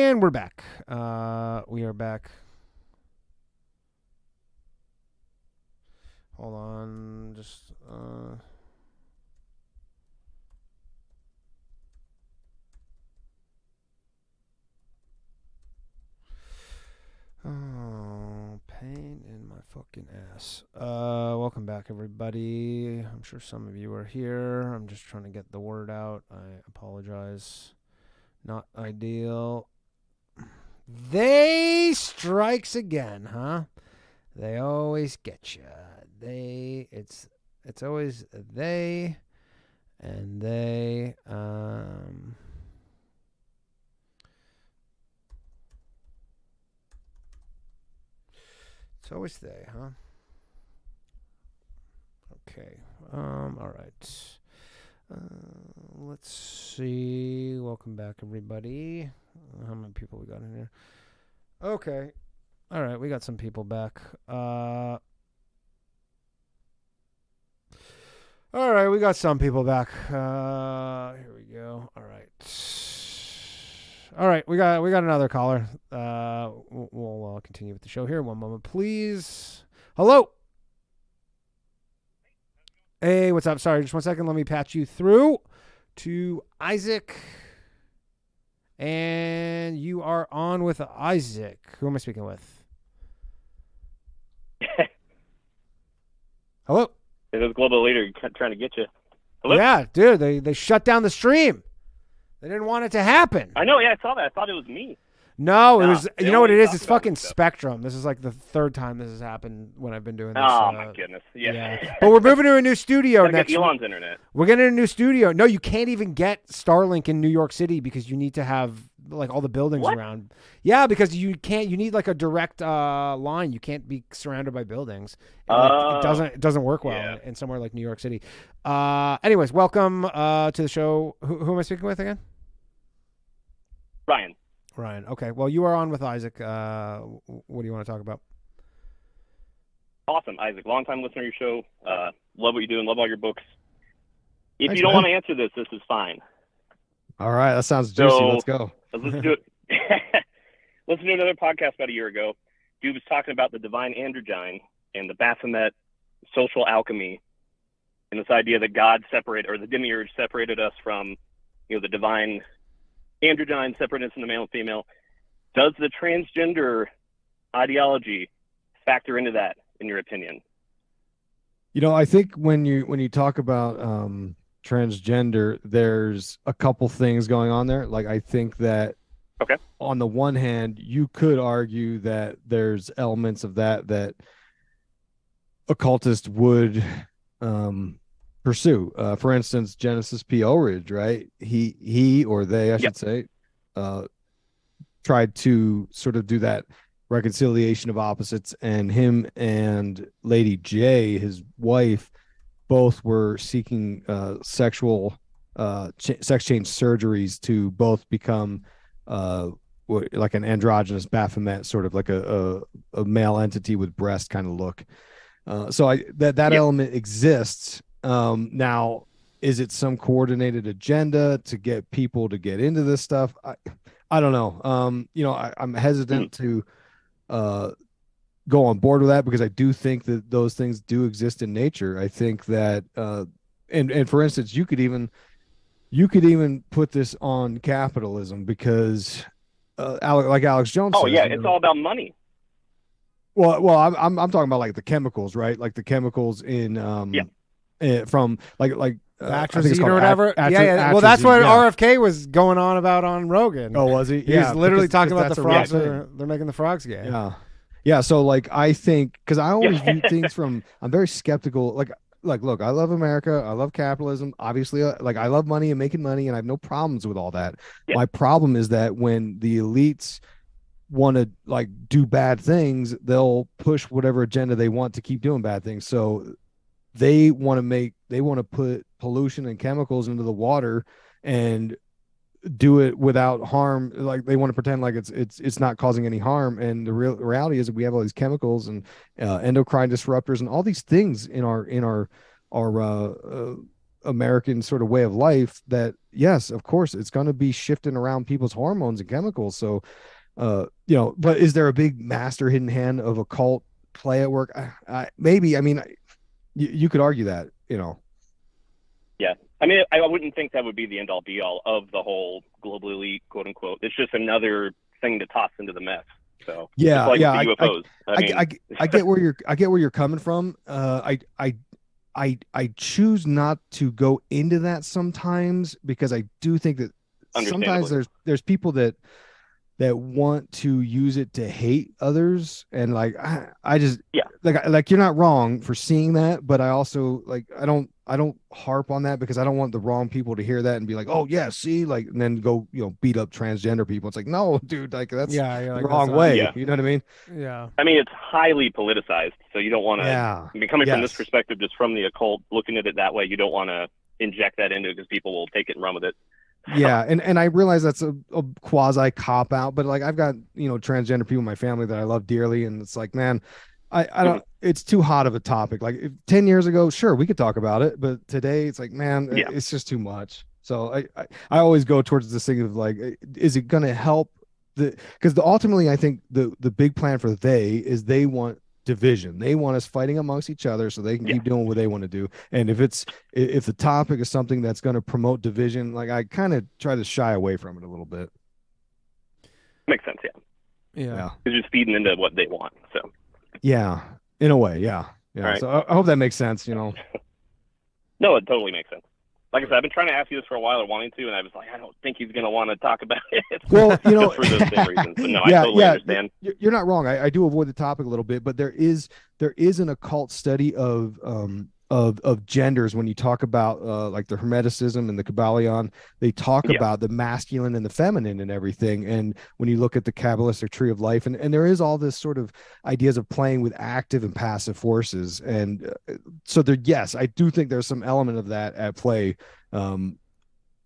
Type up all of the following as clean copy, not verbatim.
And we're back. We are back. Hold on. Just, oh, pain in my fucking ass. Welcome back, everybody. I'm sure some of you are here. I'm just trying to get the word out. I apologize. Not ideal. They strikes again, huh? They always get you. It's always they, and they. It's always they, huh? Okay. All right. Let's see. Welcome back, everybody. How many people we got in here? Okay. All right, we got some people back. All right, we got some people back. Here we go. All right, we got another caller. We'll continue with the show here. One moment, please. Hello. Hey, what's up? Sorry, just 1 second. Let me patch you through to Isaac. And you are on with Isaac. Who am I speaking with? Hello? It was Global Leader trying to get you. Hello? Yeah, dude, they shut down the stream. They didn't want it to happen. I know, yeah, I saw that. I thought it was me. No, it was, you know what it is? It's fucking stuff. Spectrum. This is like the third time this has happened when I've been doing this. Oh, my goodness. Yeah. But we're moving to a new studio next get Elon's internet. We're getting a new studio. No, you can't even get Starlink in New York City because you need to have like all the buildings around. Yeah, because you need like a direct line. You can't be surrounded by buildings. It doesn't work well in somewhere like New York City. Anyways, welcome to the show. Who am I speaking with again? Ryan. Okay. Well, you are on with Isaac. What do you want to talk about? Awesome, Isaac. Long-time listener to your show. Love what you do and love all your books. If Thanks, you don't man. want to answer this is fine. All right. That sounds juicy. So, Let's go. Listen to it. Listen to another podcast about a year ago. Dude was talking about the divine androgyne and the Baphomet social alchemy and this idea that God separated, or the demiurge separated us from, the divine androgyne, separating us into male and female. Does the transgender ideology factor into that, in your opinion? I think when you talk about transgender, there's a couple things going on there. Like, I think that on the one hand, you could argue that there's elements of that occultists would pursue. For instance, Genesis P. Ulrich, right? He or they, I should say, tried to sort of do that reconciliation of opposites, and him and Lady J, his wife, both were seeking sexual sex change surgeries to both become like an androgynous Baphomet, sort of like a male entity with breast kind of look. So that element exists. Now, is it some coordinated agenda to get people to get into this stuff? I don't know. I'm hesitant to go on board with that, because I do think that those things do exist in nature. I think that, and for instance, you could even put this on capitalism, because like Alex Jones says, it's all about money. Well, I'm talking about like the chemicals, right? Like the chemicals in from like atrazine or whatever. Well, that's what RFK was going on about on Rogan. Oh, was he? He was literally talking about the frogs. They're making the frogs gay. Yeah. So like, I think, because I always view things I'm very skeptical. Like, look, I love America. I love capitalism. Obviously, I love money and making money, and I have no problems with all that. Yeah. My problem is that when the elites want to like do bad things, they'll push whatever agenda they want to keep doing bad things. So they want to put pollution and chemicals into the water and do it without harm. Like, they want to pretend like it's not causing any harm. And the reality is that we have all these chemicals and endocrine disruptors and all these things in our American sort of way of life that, yes, of course, it's going to be shifting around people's hormones and chemicals. So, but is there a big master hidden hand of occult play at work? Maybe. I mean, you could argue that, Yeah. I mean, I wouldn't think that would be the end all be all of the whole global elite, quote unquote. It's just another thing to toss into the mess. So yeah, like yeah, with the UFOs. I get where you're coming from. I choose not to go into that sometimes, because I do think that sometimes there's people that want to use it to hate others, and like I just like you're not wrong for seeing that, but I also like I don't harp on that, because I don't want the wrong people to hear that and be like, oh yeah, see, like, and then go beat up transgender people. It's like, no, dude, like that's the wrong way. Yeah. You know what I mean? Yeah. I mean, it's highly politicized, so you don't want to. Yeah. I mean, coming from this perspective, just from the occult, looking at it that way, you don't want to inject that into it, because people will take it and run with it. Yeah, and I realize that's a quasi cop out, but like I've got transgender people in my family that I love dearly, and it's like, man, I don't. It's too hot of a topic. Like 10 years ago, sure, we could talk about it, but today it's like, man, it's just too much. So I always go towards this thing of like, is it going to help because ultimately I think the big plan for is they want division. They want us fighting amongst each other so they can keep doing what they want to do. And if the topic is something that's going to promote division, like I kind of try to shy away from it a little bit. Makes sense. Yeah. It's just feeding into what they want. So yeah, in a way. Yeah. Right. So I hope that makes sense. No, it totally makes sense. Like I said, I've been trying to ask you this for a while, or wanting to, and I was like, I don't think he's going to want to talk about it. Well, just for those same reasons. But no, I totally understand. You're not wrong. I do avoid the topic a little bit, but there is an occult study of genders. When you talk about like the Hermeticism and the Kabbalion, they talk about the masculine and the feminine and everything. And when you look at the Kabbalistic tree of life, and there is all this sort of ideas of playing with active and passive forces. And so yes, I do think there's some element of that at play.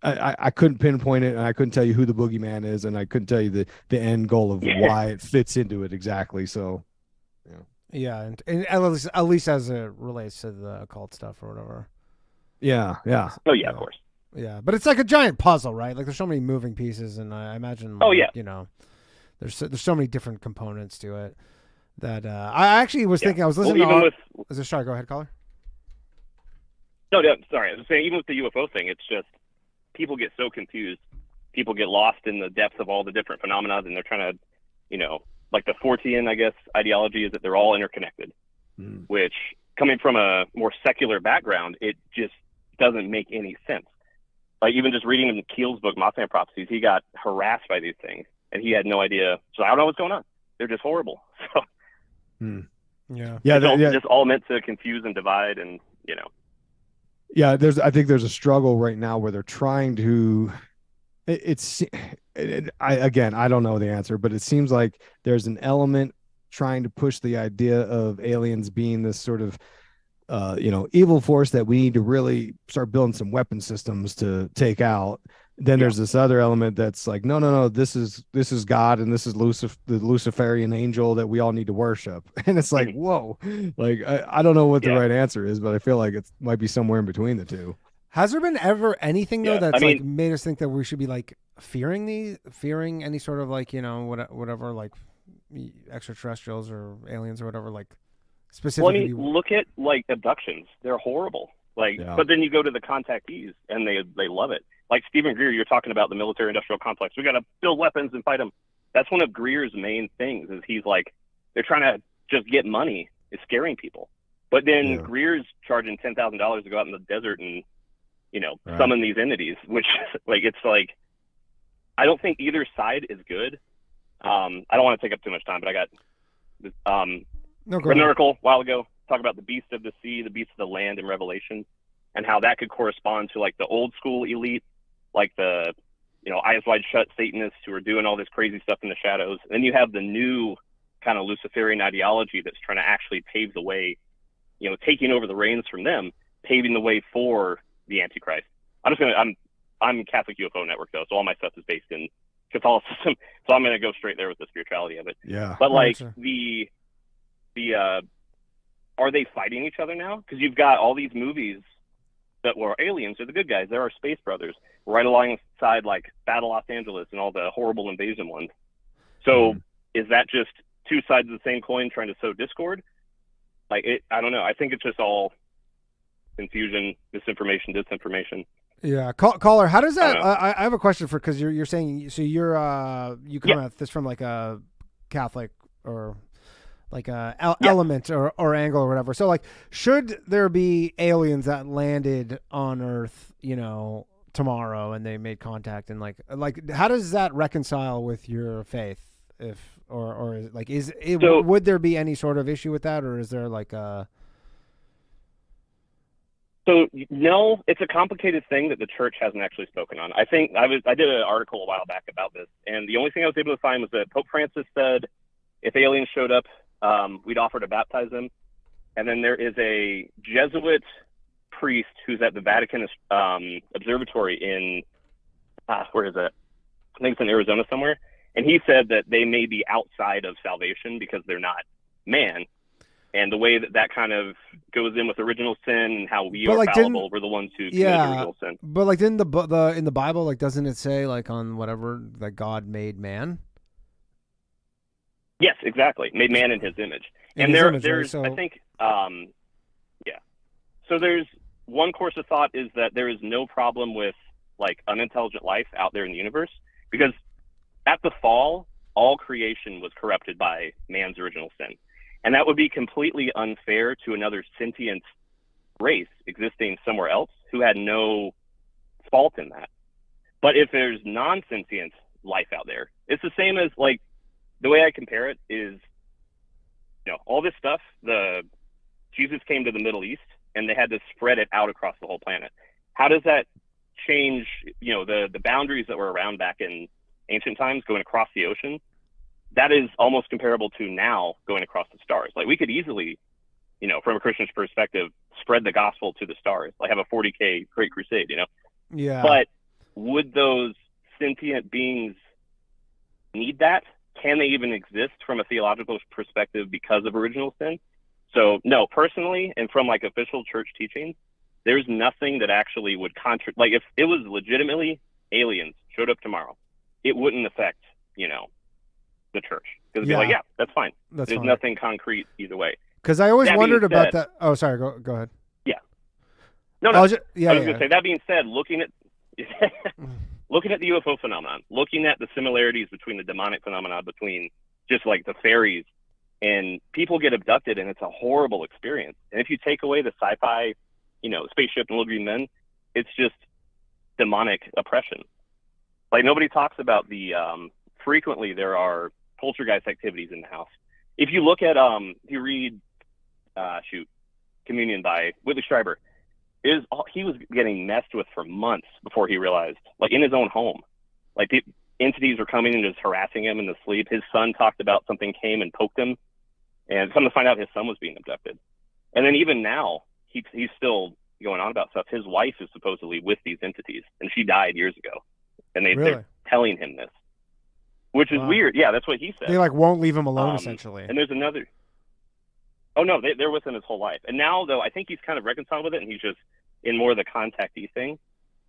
I couldn't pinpoint it, and I couldn't tell you who the boogeyman is, and I couldn't tell you the end goal of why it fits into it exactly. So, yeah, and at least as it relates to the occult stuff or whatever. Yeah. Oh yeah, of course. Yeah, but it's like a giant puzzle, right? Like there's so many moving pieces, and I imagine. There's so many different components to it that I actually was thinking. I was listening to. Sorry, go ahead, caller. No, sorry. I was saying, even with the UFO thing, it's just people get so confused. People get lost in the depths of all the different phenomena, and they're trying to, like the Fortean, I guess, ideology is that they're all interconnected, which, coming from a more secular background, it just doesn't make any sense. Like, even just reading in Keel's book, Mothman Prophecies, he got harassed by these things, and he had no idea. So I don't know what's going on. They're just horrible. So, it's just all meant to confuse and divide, and, Yeah, I think there's a struggle right now where they're trying to. I don't know the answer, but it seems like there's an element trying to push the idea of aliens being this sort of, evil force that we need to really start building some weapon systems to take out. Then there's this other element that's like, no, this is God, and this is the Luciferian angel that we all need to worship. And it's like, whoa, like I don't know what the right answer is, but I feel like it might be somewhere in between the two. Has there been ever anything though that's like made us think that we should be like fearing any sort of like whatever like extraterrestrials or aliens or whatever, like specifically? Well, look at like abductions; they're horrible. But then you go to the contactees, and they love it. Like Stephen Greer, you're talking about the military-industrial complex. We got to build weapons and fight them. That's one of Greer's main things. Is he's like, they're trying to just get money, is scaring people. But then Greer's charging $10,000 to go out in the desert and summon these entities, which it's like, I don't think either side is good. I don't want to take up too much time, but I got this an article a while ago talk about the beast of the sea, the beast of the land in Revelation, and how that could correspond to like the old school elite, like the eyes wide shut Satanists who are doing all this crazy stuff in the shadows. And then you have the new kind of Luciferian ideology that's trying to actually pave the way, taking over the reins from them, paving the way for the Antichrist. I'm Catholic UFO Network though, so all my stuff is based in Catholicism. So I'm going to go straight there with the spirituality of it. Yeah. But like the are they fighting each other now? Because you've got all these movies that were aliens are the good guys. They're our space brothers, right alongside like Battle Los Angeles and all the horrible invasion ones. So is that just two sides of the same coin trying to sow discord? Like, I don't know. I think it's just all confusion, misinformation, disinformation. Yeah, caller. How does that? I have a question for, because you're saying, so you come at this from like a Catholic or like a element or angle or whatever. So like, should there be aliens that landed on Earth, tomorrow, and they made contact, and like how does that reconcile with your faith? If or is, like, would there be any sort of issue with that, or is there like a? So no, it's a complicated thing that the church hasn't actually spoken on. I think I did an article a while back about this, and the only thing I was able to find was that Pope Francis said if aliens showed up, we'd offer to baptize them. And then there is a Jesuit priest who's at the Vatican Observatory in where is it? I think it's in Arizona somewhere. And he said that they may be outside of salvation because they're not man. And the way that kind of goes in with original sin and how we are fallible, we're the ones who commit original sin. But like in the Bible, like, doesn't it say like on whatever that God made man? Yes, exactly. Made man in his image. There's I think So there's one course of thought is that there is no problem with like unintelligent life out there in the universe, because at the fall, all creation was corrupted by man's original sin. And that would be completely unfair to another sentient race existing somewhere else who had no fault in that. But if there's non-sentient life out there, it's the same as, like, the way I compare it is, all this stuff, Jesus came to the Middle East and they had to spread it out across the whole planet. How does that change, the boundaries that were around back in ancient times going across the ocean? That is almost comparable to now going across the stars. Like, we could easily, from a Christian's perspective, spread the gospel to the stars, like have a 40K Great Crusade, Yeah. But would those sentient beings need that? Can they even exist from a theological perspective because of original sin? So no, personally, and from like official church teachings, there's nothing that actually would like if it was legitimately aliens showed up tomorrow, it wouldn't affect, the church, because it'd be like, yeah, that's fine. There's nothing concrete either way. Because I always wondered about that. Oh, sorry. Go ahead. Yeah. No. I was going to say, that being said, looking at the UFO phenomenon, looking at the similarities between the demonic phenomenon, between just like the fairies, and people get abducted, and it's a horrible experience. And if you take away the sci-fi, spaceship and little green men, it's just demonic oppression. Like, nobody talks about the frequently there are poltergeist activities in the house. If you look at if you read Communion by Whitley Strieber, he was getting messed with for months before he realized, like, in his own home, like, the entities were coming and just harassing him in the sleep. His son talked about something came and poked him, and come to find out his son was being abducted. And then even now, he's still going on about stuff. His wife is supposedly with these entities, and she died years ago, and they're telling him this, which is weird. Yeah, that's what he said. They like won't leave him alone, essentially. And there's another. Oh no, they're with him his whole life. And now, though, I think he's kind of reconciled with it, and he's just in more of the contactee thing.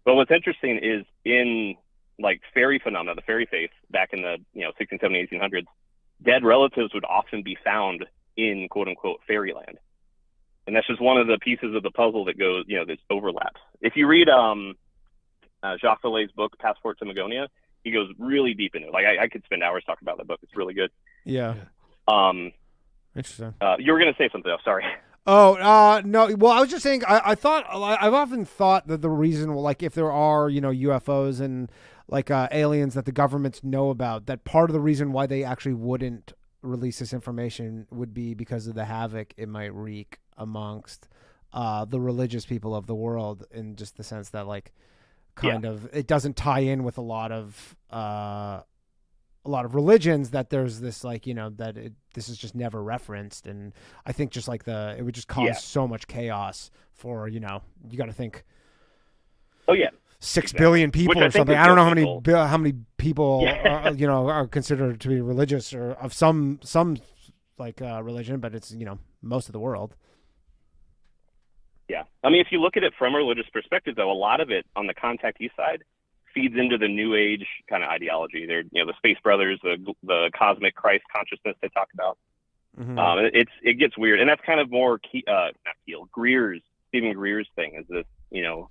But what's interesting is in like fairy phenomena, the fairy faith back in the 16, 17, 1800s, dead relatives would often be found in quote unquote fairyland. And that's just one of the pieces of the puzzle that goes, that overlaps. If you read Jacques Vallée's book, Passport to Magonia, he goes really deep into it. Like, I could spend hours talking about that book. It's really good. Yeah. Interesting. You were going to say something else. Sorry. Oh, no. Well, I was just saying, I've often thought that the reason, like, if there are, UFOs and like aliens that the governments know about, that part of the reason why they actually wouldn't release this information would be because of the havoc it might wreak amongst the religious people of the world, in just the sense that, like, it doesn't tie in with a lot of religions, that there's this, like, this is just never referenced. And I think just like it would just cause so much chaos for, you got to think. Oh yeah. 6 billion people or something. I don't know how many people are considered to be religious or of some like religion, but it's, most of the world. Yeah. I mean, if you look at it from a religious perspective, though, a lot of it on the contactee side feeds into the New Age kind of ideology. They're, the Space Brothers, the cosmic Christ consciousness they talk about. Mm-hmm. It gets weird, and that's kind of more Stephen Greer's thing is this,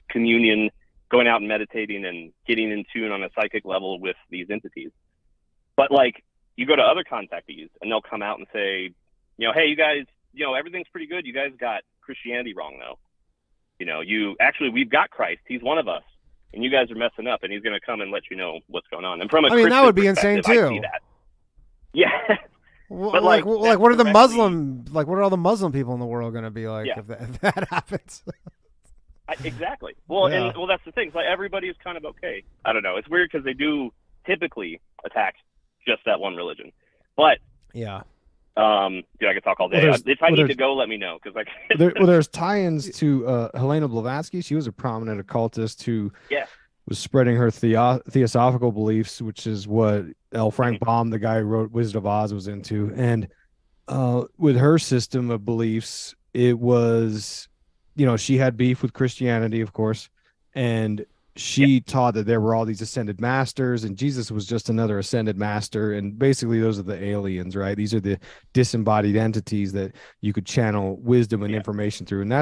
communion, going out and meditating and getting in tune on a psychic level with these entities. But like, you go to other contactees, and they'll come out and say, hey, you guys, everything's pretty good. You guys got Christianity wrong, though. We've got Christ. He's one of us, and you guys are messing up, and he's going to come and let you know what's going on. And from a Christian that would be insane too. I see that. Yeah. Well, but what are the Muslim, what are all the Muslim people in the world going to be like if that happens? Exactly. Well, yeah. And that's the thing. It's like everybody is kind of okay. I don't know. It's weird because they do typically attack just that one religion. But yeah. I could talk all day. If I need to go, let me know. Cause there's tie-ins to Helena Blavatsky. She was a prominent occultist who was spreading her theosophical beliefs, which is what L. Frank Baum, the guy who wrote Wizard of Oz, was into. And with her system of beliefs, it was, she had beef with Christianity, of course, and she taught that there were all these ascended masters, and Jesus was just another ascended master. And basically, those are the aliens, right? These are the disembodied entities that you could channel wisdom and information through. And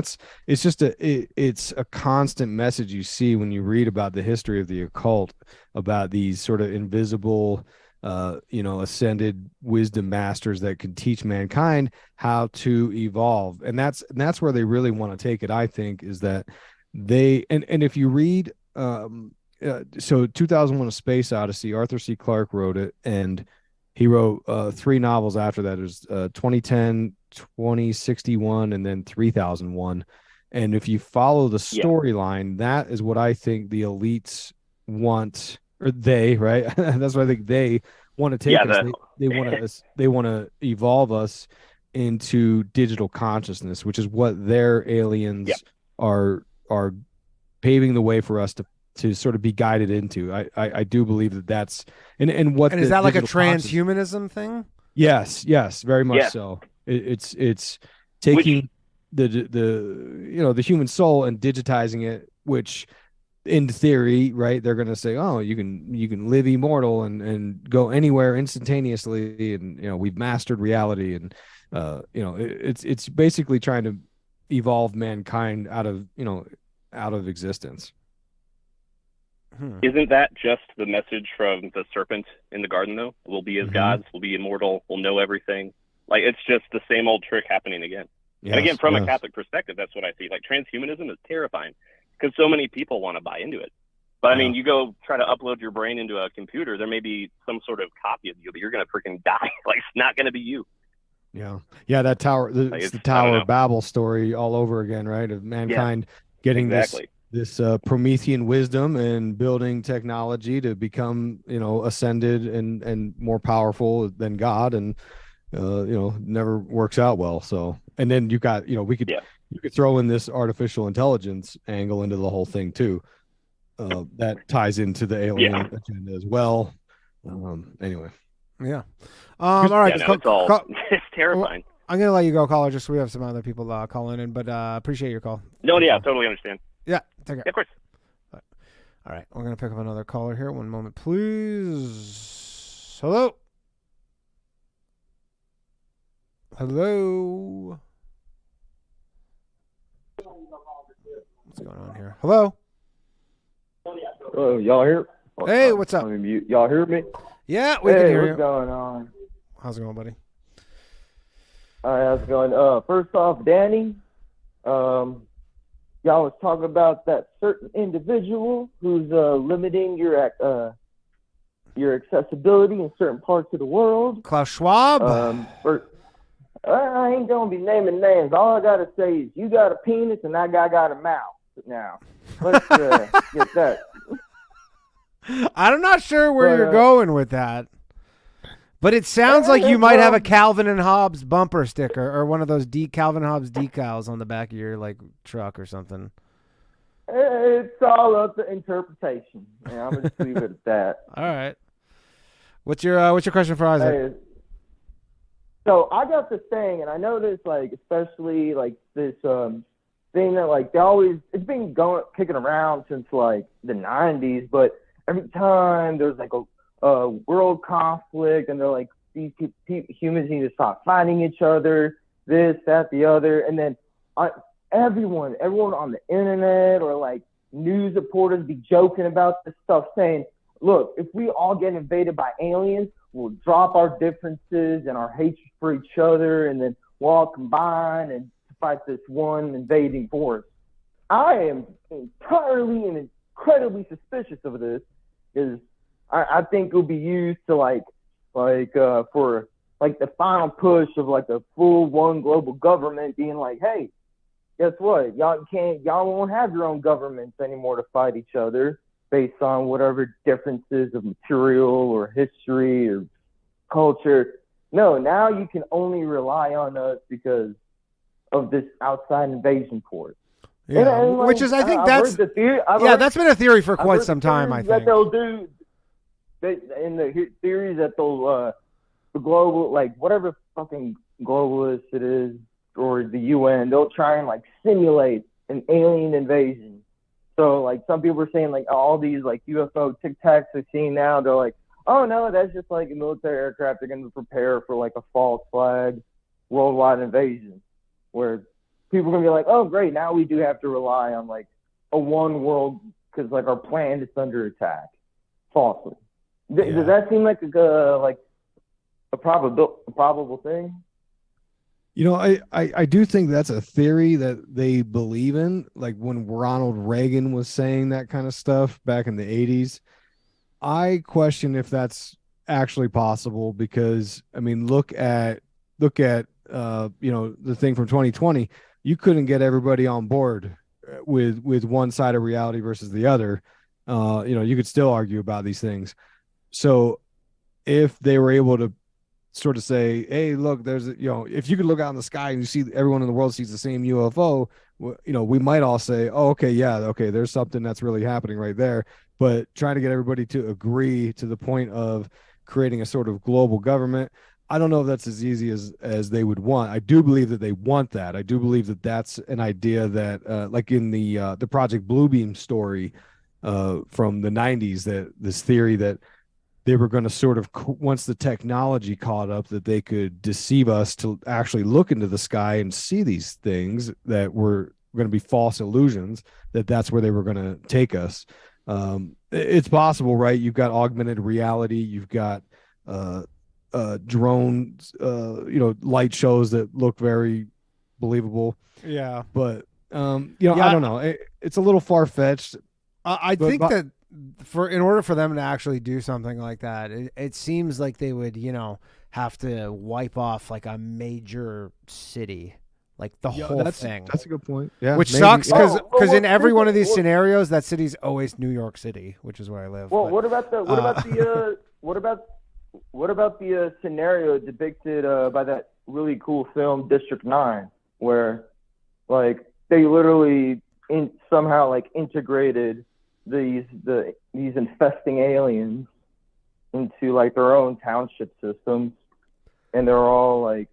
it's a constant message you see when you read about the history of the occult, about these sort of invisible, ascended wisdom masters that can teach mankind how to evolve. And that's where they really want to take it, I think, is that they, and if you read, so 2001: A Space Odyssey, Arthur C. Clarke wrote it, and he wrote 3 novels after that. There's 2010, 2061, and then 3001. And if you follow the storyline, that is what I think the elites want, or they, right? That's what I think they want to take us. They want to evolve us into digital consciousness, which is what their aliens are paving the way for us to sort of be guided into. I do believe that's and is that like a transhumanism thing? Yes, very much so. It's taking the human soul and digitizing it, which in theory, right, they're going to say, oh, you can live immortal and go anywhere instantaneously, and we've mastered reality, and it's basically trying to evolve mankind out of existence. Isn't that just the message from the serpent in the garden, though? We'll be as gods, we'll be immortal, we'll know everything. Like, it's just the same old trick happening again. Yes, and again, from a Catholic perspective, that's what I see. Like, transhumanism is terrifying because so many people want to buy into it. But I mean, you go try to upload your brain into a computer, there may be some sort of copy of you, but you're going to freaking die. Like, it's not going to be you. Yeah, that tower, it's the Tower of Babel story all over again, right? Of mankind getting this Promethean wisdom and building technology to become, ascended and more powerful than God, and never works out well. So, and then you got, you could throw in this artificial intelligence angle into the whole thing too. That ties into the alien agenda as well. Anyway. Yeah. All right. It's terrifying. I'm going to let you go, caller, just so we have some other people calling in, but appreciate your call. No, totally understand. Yeah, take care. Yeah, of course. All right, we're going to pick up another caller here. One moment, please. Hello? What's going on here? Hello? Oh, y'all hear? Hey, what's up? Y'all hear me? Yeah, we can hear you. What's going on? How's it going, buddy? All right, how's it going? First off, Danny, y'all was talking about that certain individual who's limiting your accessibility in certain parts of the world. Klaus Schwab? I ain't going to be naming names. All I got to say is you got a penis and that guy got a mouth. Now, let's get that. I'm not sure where you're going with that, but it sounds like you might have a Calvin and Hobbes bumper sticker or one of those Calvin and Hobbes decals on the back of your truck or something. It's all up to interpretation. Yeah, I'm gonna just leave it at that. All right. What's your question for Isaac? Hey, so I got this thing, and I noticed, especially this thing that like it's been kicking around since like the 90s, but every time there's like a world conflict and they're like, these humans need to stop fighting each other, this, that, the other, and then everyone on the internet or like news reporters be joking about this stuff, saying, look, if we all get invaded by aliens, we'll drop our differences and our hatred for each other, and then we'll all combine and fight this one invading force. I am entirely and incredibly suspicious of this, because I think it'll be used to for like the final push of like the full one global government being like, hey, guess what? Y'all won't have your own governments anymore to fight each other based on whatever differences of material or history or culture. No, now you can only rely on us because of this outside invasion force. Yeah, and which is, I think that's been a theory for quite some time. I think that they'll do in the theories that they'll the global, like whatever fucking globalist it is, or the UN, they'll try and like simulate an alien invasion. So like some people are saying like all these like UFO tic tacs they're seeing now, they're like, oh no, that's just like a military aircraft. They're going to prepare for like a false flag worldwide invasion, where people are going to be like, oh great, now we do have to rely on like a one world because like our planet is under attack falsely. Does that seem like a probable thing? You know, I do think that's a theory that they believe in. Like when Ronald Reagan was saying that kind of stuff back in the 80s, I question if that's actually possible, because I mean, look at you know, the thing from 2020. You couldn't get everybody on board with one side of reality versus the other. You know, you could still argue about these things. So if they were able to sort of say, hey, look, there's, you know, if you could look out in the sky and you see everyone in the world sees the same UFO, you know, we might all say, oh, okay, yeah, okay, there's something that's really happening right there. But trying to get everybody to agree to the point of creating a sort of global government, I don't know if that's as easy as they would want. I do believe that they want that. I do believe that that's an idea that, like in the Project Bluebeam story from the 90s, that this theory that they were going to sort of, once the technology caught up, that they could deceive us to actually look into the sky and see these things that were going to be false illusions, that's where they were going to take us. It's possible, right? You've got augmented reality. You've got drones, you know, light shows that look very believable. Yeah. But, you know, I don't know. It's a little far-fetched. I think that in order for them to actually do something like that, it seems like they would, you know, have to wipe off like a major city, like the whole thing. That's a good point. Yeah, which sucks because in every one of these scenarios, that city's always New York City, which is where I live. Well, what about the scenario depicted by that really cool film District 9, where like they literally somehow like integrated these infesting aliens into like their own township systems, and they're all like,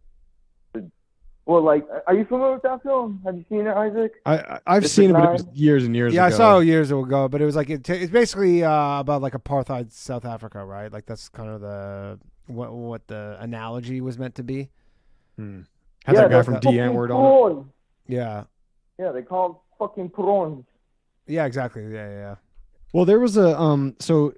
well, like, are you familiar with that film? Have you seen it, Isaac? I've seen it, but it was years and years ago. Yeah, I saw it years ago, but it was like it's basically about like apartheid South Africa, right? Like that's kind of the what the analogy was meant to be. Had that guy from D N word on it. Yeah, they call them fucking prawns. Yeah, exactly. Yeah. Well, there was so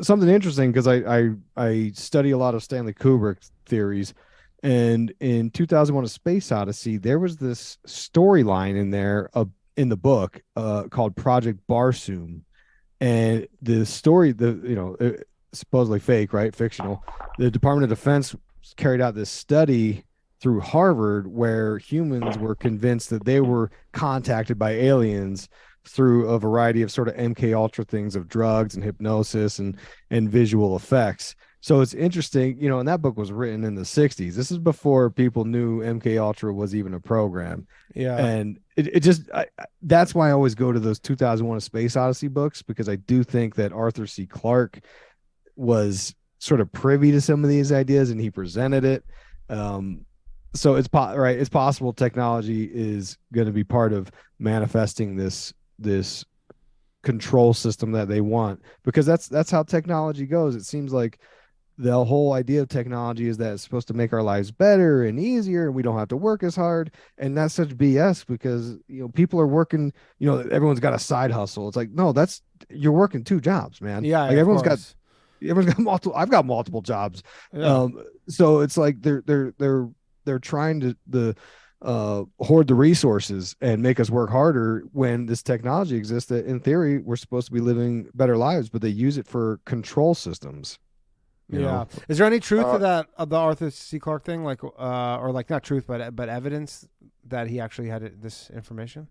something interesting, because I study a lot of Stanley Kubrick theories, and in 2001: A Space Odyssey, there was this storyline in there in the book called Project Barsoom, and the story, supposedly fake, right, fictional. The Department of Defense carried out this study through Harvard where humans were convinced that they were contacted by aliens through a variety of sort of MK Ultra things of drugs and hypnosis and visual effects. So it's interesting, you know, and that book was written in the 60s. This is before people knew MK Ultra was even a program. Yeah. And it just, that's why I always go to those 2001: A Space Odyssey books, because I do think that Arthur C. Clarke was sort of privy to some of these ideas and he presented it. so right. It's possible technology is going to be part of manifesting this control system that they want, because that's how technology goes. It seems like the whole idea of technology is that it's supposed to make our lives better and easier and we don't have to work as hard, and that's such BS, because people are working, everyone's got a side hustle. It's like, no, that's, you're working two jobs, man. Yeah, Like of everyone's got multiple, I've got multiple jobs. Yeah. So it's like they're trying to hoard the resources and make us work harder, when this technology exists that in theory we're supposed to be living better lives, but they use it for control systems. Yeah. Is there any truth to that, of the Arthur C. Clarke thing? Like, or like not truth, but evidence that he actually had this information?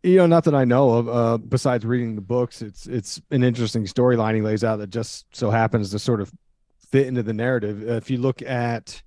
Not that I know of, besides reading the books. It's an interesting storyline he lays out that just so happens to sort of fit into the narrative. If you look at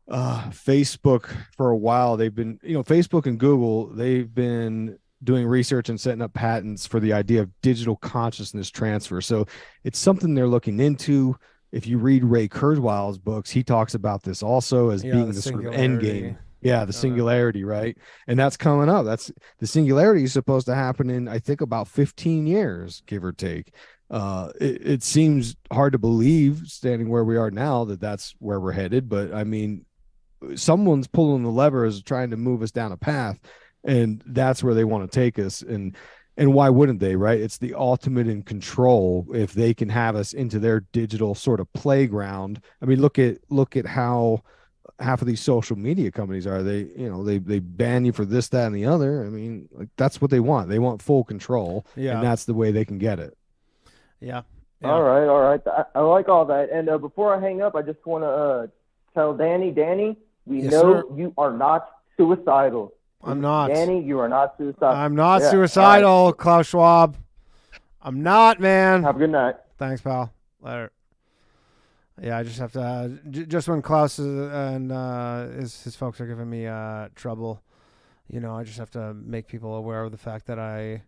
Facebook, for a while, they've been, Facebook and Google, they've been doing research and setting up patents for the idea of digital consciousness transfer. So it's something they're looking into. If you read Ray Kurzweil's books, he talks about this also as being the sort of end game. Yeah, the singularity, right? And that's coming up. That's the singularity is supposed to happen in, I think, about 15 years, give or take. It seems hard to believe, standing where we are now, that that's where we're headed. But I mean, someone's pulling the levers, trying to move us down a path, and that's where they want to take us. And why wouldn't they, right? It's the ultimate in control if they can have us into their digital sort of playground. I mean, look at how half of these social media companies are. They ban you for this, that, and the other. I mean, like, that's what they want. They want full control. Yeah. And that's the way they can get it. Yeah. All right. I like all that. And before I hang up, I just want to tell Danny, we Yes, know sir. you are not suicidal. I'm not. Danny, you are not suicidal. I'm not suicidal, right. Klaus Schwab. I'm not, man. Have a good night. Thanks, pal. Later. Yeah, I just have to. Just when Klaus and his folks are giving me trouble, I just have to make people aware of the fact that I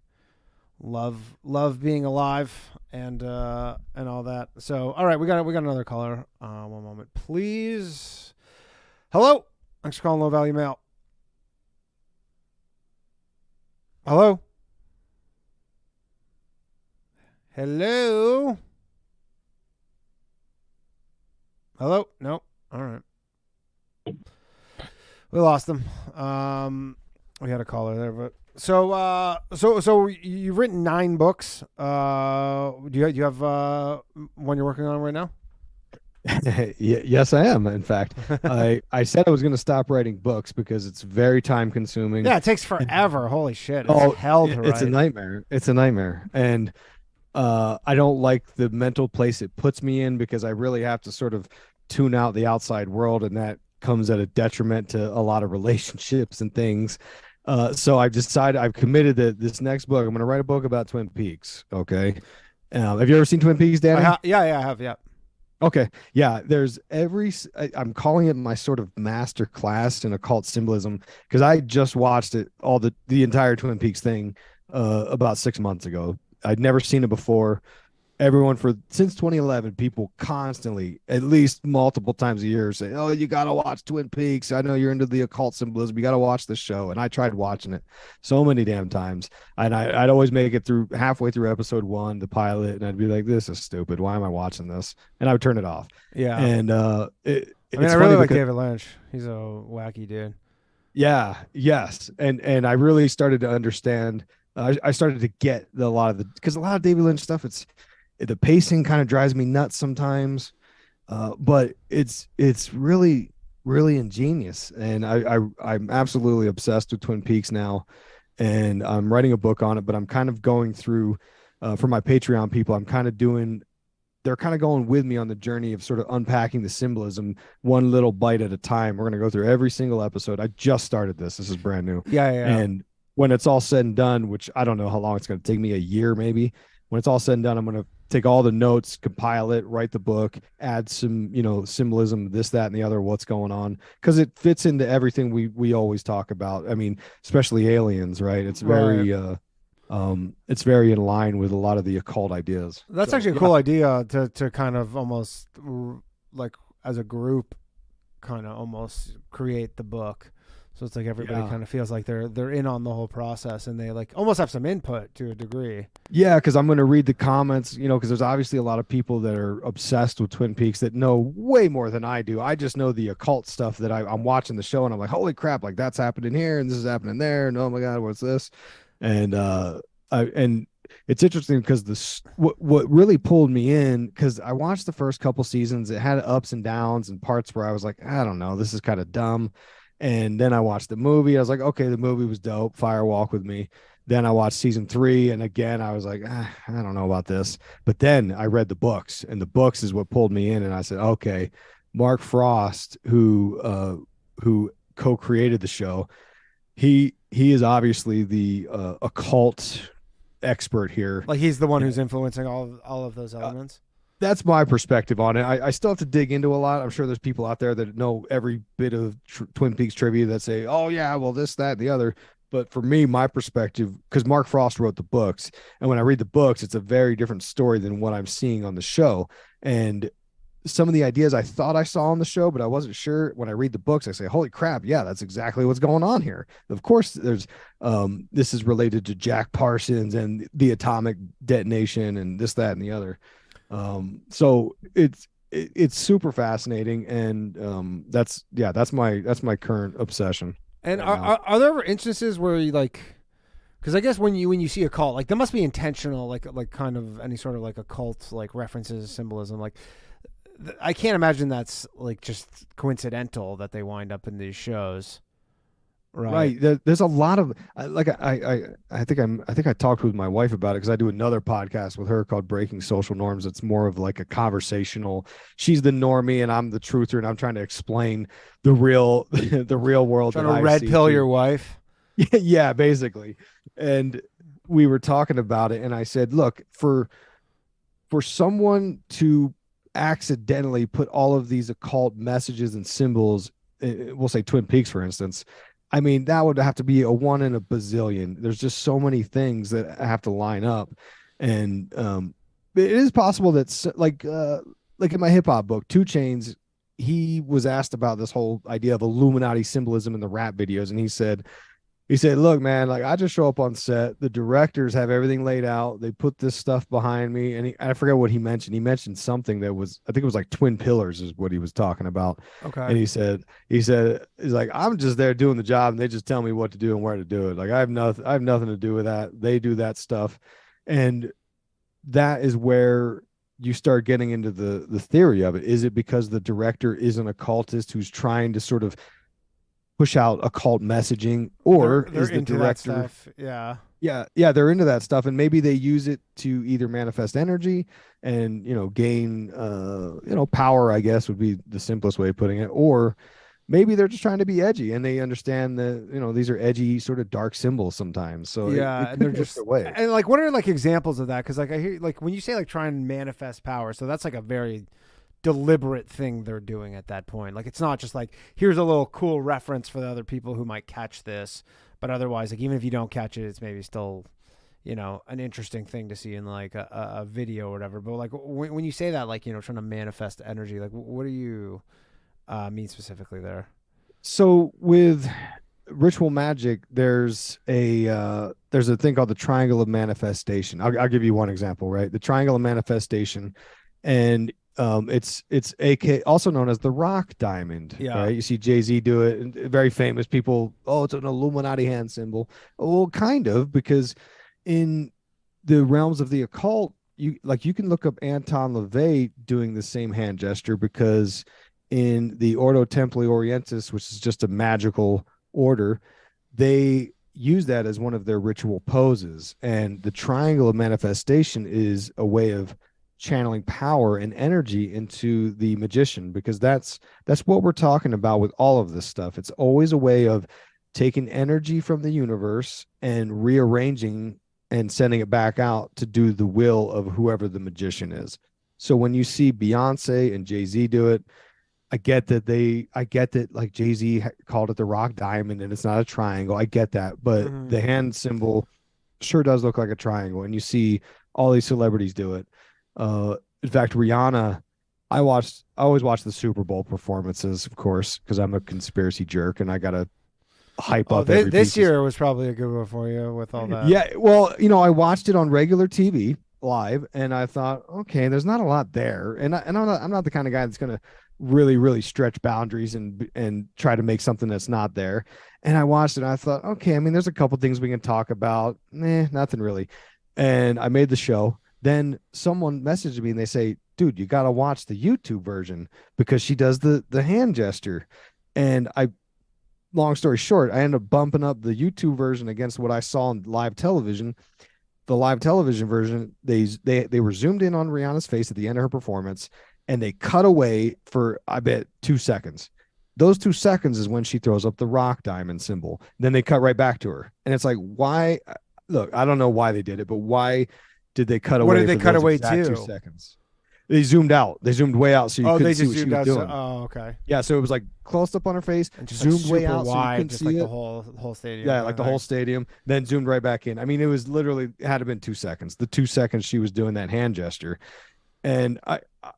love being alive and all that. So, all right, we got another caller. One moment, please. Hello. Thanks for calling Low Value Mail. Hello. Hello. Hello? No. All right. We lost them. We had a caller there, but so you've written 9 books. Do you have one you're working on right now? Yes, I am. In fact, I said I was going to stop writing books because it's very time consuming. Yeah, it takes forever. Holy shit! It's hell to write. It's a nightmare. It's a nightmare, and I don't like the mental place it puts me in, because I really have to sort of tune out the outside world, and that comes at a detriment to a lot of relationships and things. So I've committed that this next book, I'm going to write a book about Twin Peaks. Okay. Have you ever seen Twin Peaks, Danny? Yeah, I have. Yeah. Okay. Yeah. I'm calling it my sort of master class in occult symbolism, because I just watched it, the entire Twin Peaks thing, about 6 months ago. I'd never seen it before. Since 2011, people constantly, at least multiple times a year, say, "Oh, you got to watch Twin Peaks. I know you're into the occult symbolism. You got to watch this show." And I tried watching it so many damn times. And I'd always make it through halfway through episode 1, the pilot, and I'd be like, "This is stupid. Why am I watching this?" And I would turn it off. Yeah. And I really like David Lynch. He's a wacky dude. Yeah. Yes. And I really started to understand. I started to get because a lot of David Lynch stuff, the pacing kind of drives me nuts sometimes, but it's really, really ingenious. And I'm absolutely obsessed with Twin Peaks now, and I'm writing a book on it. But I'm kind of going through, for my Patreon people, they're kind of going with me on the journey of sort of unpacking the symbolism one little bite at a time. We're going to go through every single episode. I just started this. This is brand new. Yeah. And when it's all said and done, which I don't know how long it's going to take me, a year maybe. When it's all said and done, I'm going to take all the notes, compile it, write the book, add some, symbolism, this, that, and the other, what's going on, because it fits into everything we always talk about. I mean, especially aliens, right? It's very, it's very in line with a lot of the occult ideas. That's actually a cool idea to kind of almost like as a group kind of almost create the book. So it's like everybody Yeah. kind of feels like they're in on the whole process, and they like almost have some input to a degree. Yeah, because I'm going to read the comments, because there's obviously a lot of people that are obsessed with Twin Peaks that know way more than I do. I just know the occult stuff that I'm watching the show and I'm like, holy crap, like that's happening here and this is happening there. And oh my God, what's this? And and it's interesting because what really pulled me in, because I watched the first couple seasons, it had ups and downs and parts where I was like, I don't know, this is kind of dumb. And then I watched the movie. I was like, okay, the movie was dope. Fire Walk with Me. Then I watched season 3, and again I was like, I don't know about this. But then I read the books, and the books is what pulled me in. And I said, okay, Mark Frost, who co-created the show, he is obviously the occult expert here. Like he's the one who's influencing all of those elements. That's my perspective on it. I still have to dig into a lot. I'm sure there's people out there that know every bit of Twin Peaks trivia that say, oh yeah, well this, that, and the other. But for me, my perspective, because Mark Frost wrote the books, and when I read the books, it's a very different story than what I'm seeing on the show. And some of the ideas I thought I saw on the show, but I wasn't sure. When I read the books, I say, holy crap, yeah, that's exactly what's going on here. Of course, there's this is related to Jack Parsons and the atomic detonation and this, that, and the other. So it's super fascinating, and that's my current obsession. And right are there ever instances where you like, because I guess when you see a cult, like there must be intentional, like kind of any sort of like occult like references, symbolism. Like I can't imagine that's like just coincidental that they wind up in these shows. Right. There's a lot of like I think I talked with my wife about it, because I do another podcast with her called Breaking Social Norms. It's more of like a conversational. She's the normie and I'm the truther, and I'm trying to explain the real the real world. Trying to red pill your wife. Yeah, basically. And we were talking about it, and I said, look, for someone to accidentally put all of these occult messages and symbols, we'll say Twin Peaks, for instance, I mean, that would have to be a 1 in a bazillion. There's just so many things that have to line up. And it is possible that like in my hip hop book, 2 Chainz, he was asked about this whole idea of Illuminati symbolism in the rap videos. And he said, look, man, like I just show up on set. The directors have everything laid out. They put this stuff behind me. And I forget what he mentioned. He mentioned something that was, I think it was like twin pillars is what he was talking about. Okay. And he said, he's like, I'm just there doing the job, and they just tell me what to do and where to do it. Like I have nothing to do with that. They do that stuff. And that is where you start getting into the theory of it. Is it because the director is an occultist who's trying to sort of push out occult messaging, or they're is the into director that stuff? yeah, they're into that stuff, and maybe they use it to either manifest energy and gain power, I guess would be the simplest way of putting it, or maybe they're just trying to be edgy and they understand that these are edgy sort of dark symbols sometimes. So yeah, and they're just away. And like, what are like examples of that? Because like I hear like when you say like try and manifest power, so that's like a very deliberate thing they're doing at that point. Like it's not just like here's a little cool reference for the other people who might catch this, but otherwise, like even if you don't catch it, it's maybe still an interesting thing to see in like a video or whatever. But like when you say that, like trying to manifest energy, like what do you mean specifically there? So with ritual magic, there's a thing called the triangle of manifestation. I'll give you one example, right? The triangle of manifestation, and it's also known as the rock diamond. Yeah. Right? You see Jay-Z do it, and very famous people. Oh, it's an Illuminati hand symbol. Well, kind of, because in the realms of the occult, you can look up Anton LaVey doing the same hand gesture, because in the Ordo Templi Orientis, which is just a magical order, they use that as one of their ritual poses. And the triangle of manifestation is a way of channeling power and energy into the magician, because that's what we're talking about with all of this stuff. It's always a way of taking energy from the universe and rearranging and sending it back out to do the will of whoever the magician is. So when you see Beyonce and Jay-Z do it, I get that like Jay-Z called it the rock diamond and it's not a triangle. I get that. But the hand symbol sure does look like a triangle. And you see all these celebrities do it. In fact, Rihanna I always watch the Super Bowl performances, of course, because I'm a conspiracy jerk and I gotta hype up every this piece year was probably a good one for you with all that. Yeah, well, I watched it on regular TV live, and I thought, okay, there's not a lot there, and I'm not the kind of guy that's gonna really stretch boundaries and try to make something that's not there. And I watched it, and I thought, okay, I mean, there's a couple things we can talk about. Nothing really. And I made the show. Then someone messaged me and they say, dude, you got to watch the YouTube version because she does the hand gesture. And long story short, I ended up bumping up the YouTube version against what I saw on live television. The live television version, they were zoomed in on Rihanna's face at the end of her performance, and they cut away for, I bet, 2 seconds. Those 2 seconds is when she throws up the rock diamond symbol. Then they cut right back to her. And it's like, why? Look, I don't know why they did it, but why did they cut away? What did they cut away to? 2 to? seconds. They zoomed out. They zoomed way out, so you couldn't see what she was doing. Okay. Yeah, so it was like close up on her face, and just zoomed like way out, wide, so you couldn't just see like it. the whole stadium. Yeah, like the whole stadium. Then zoomed right back in. I mean, it was literally it had to have been 2 seconds. The 2 seconds she was doing that hand gesture, and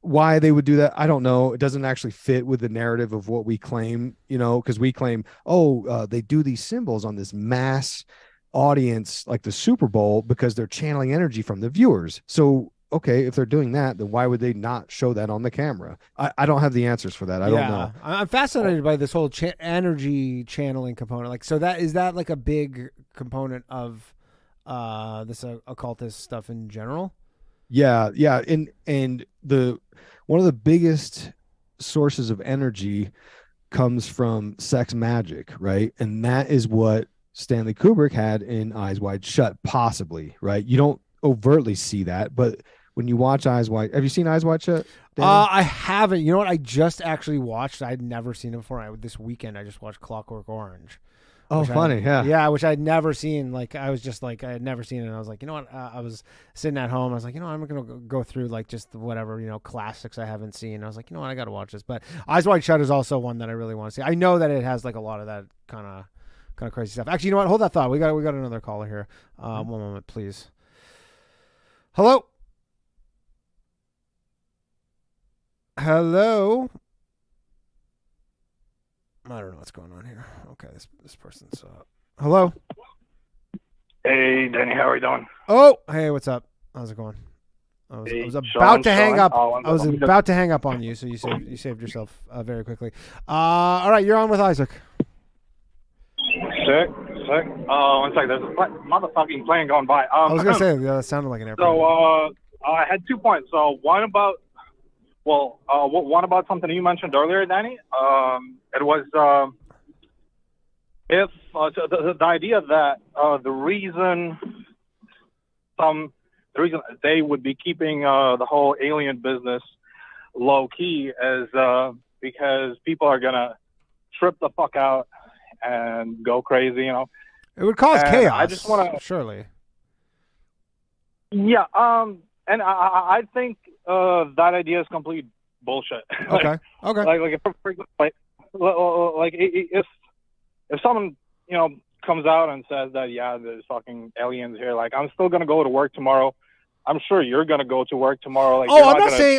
why they would do that, I don't know. It doesn't actually fit with the narrative of what we claim, because we claim, they do these symbols on this mass audience like the Super Bowl because they're channeling energy from the viewers. So okay, if they're doing that, then why would they not show that on the camera? I don't have the answers for that. I don't know. I'm fascinated by this whole energy channeling component. Like, so is that like a big component of this occultist stuff in general? Yeah. And one of the biggest sources of energy comes from sex magic, right? And that is what Stanley Kubrick had in Eyes Wide Shut, possibly, right? You don't overtly see that, but when you watch Eyes Wide, have you seen Eyes Wide Shut, Danny? I haven't. You know what? I just actually watched. I'd never seen it before. This weekend, I just watched Clockwork Orange. Oh, funny, yeah. Yeah, which I'd never seen. Like, I was just like, I had never seen it. And I was like, you know what? I was sitting at home. I was like, I'm going to go through like just whatever, classics I haven't seen. I was like, you know what? I got to watch this. But Eyes Wide Shut is also one that I really want to see. I know that it has like a lot of that kind of crazy stuff. Actually, you know what? Hold that thought. We got another caller here. One moment, please. Hello. Hello. I don't know what's going on here. Okay, this person's hello. Hey, Danny, how are you doing? Oh, hey, what's up? How's it going? I was about to hang up. I was about to hang up on you, so you saved yourself very quickly. All right, you're on with Isaac. Sick. One sec. There's a motherfucking plane going by. I was gonna say that sounded like an airplane. So I had 2 points. So one about something you mentioned earlier, Danny. It was if the idea that the reason they would be keeping the whole alien business low key is because people are gonna trip the fuck out and go crazy, It would cause chaos. I just want to surely. Yeah, and I think that idea is complete bullshit. Okay. If someone comes out and says that there's fucking aliens here, like I'm still gonna go to work tomorrow. I'm sure you're gonna go to work tomorrow. Like,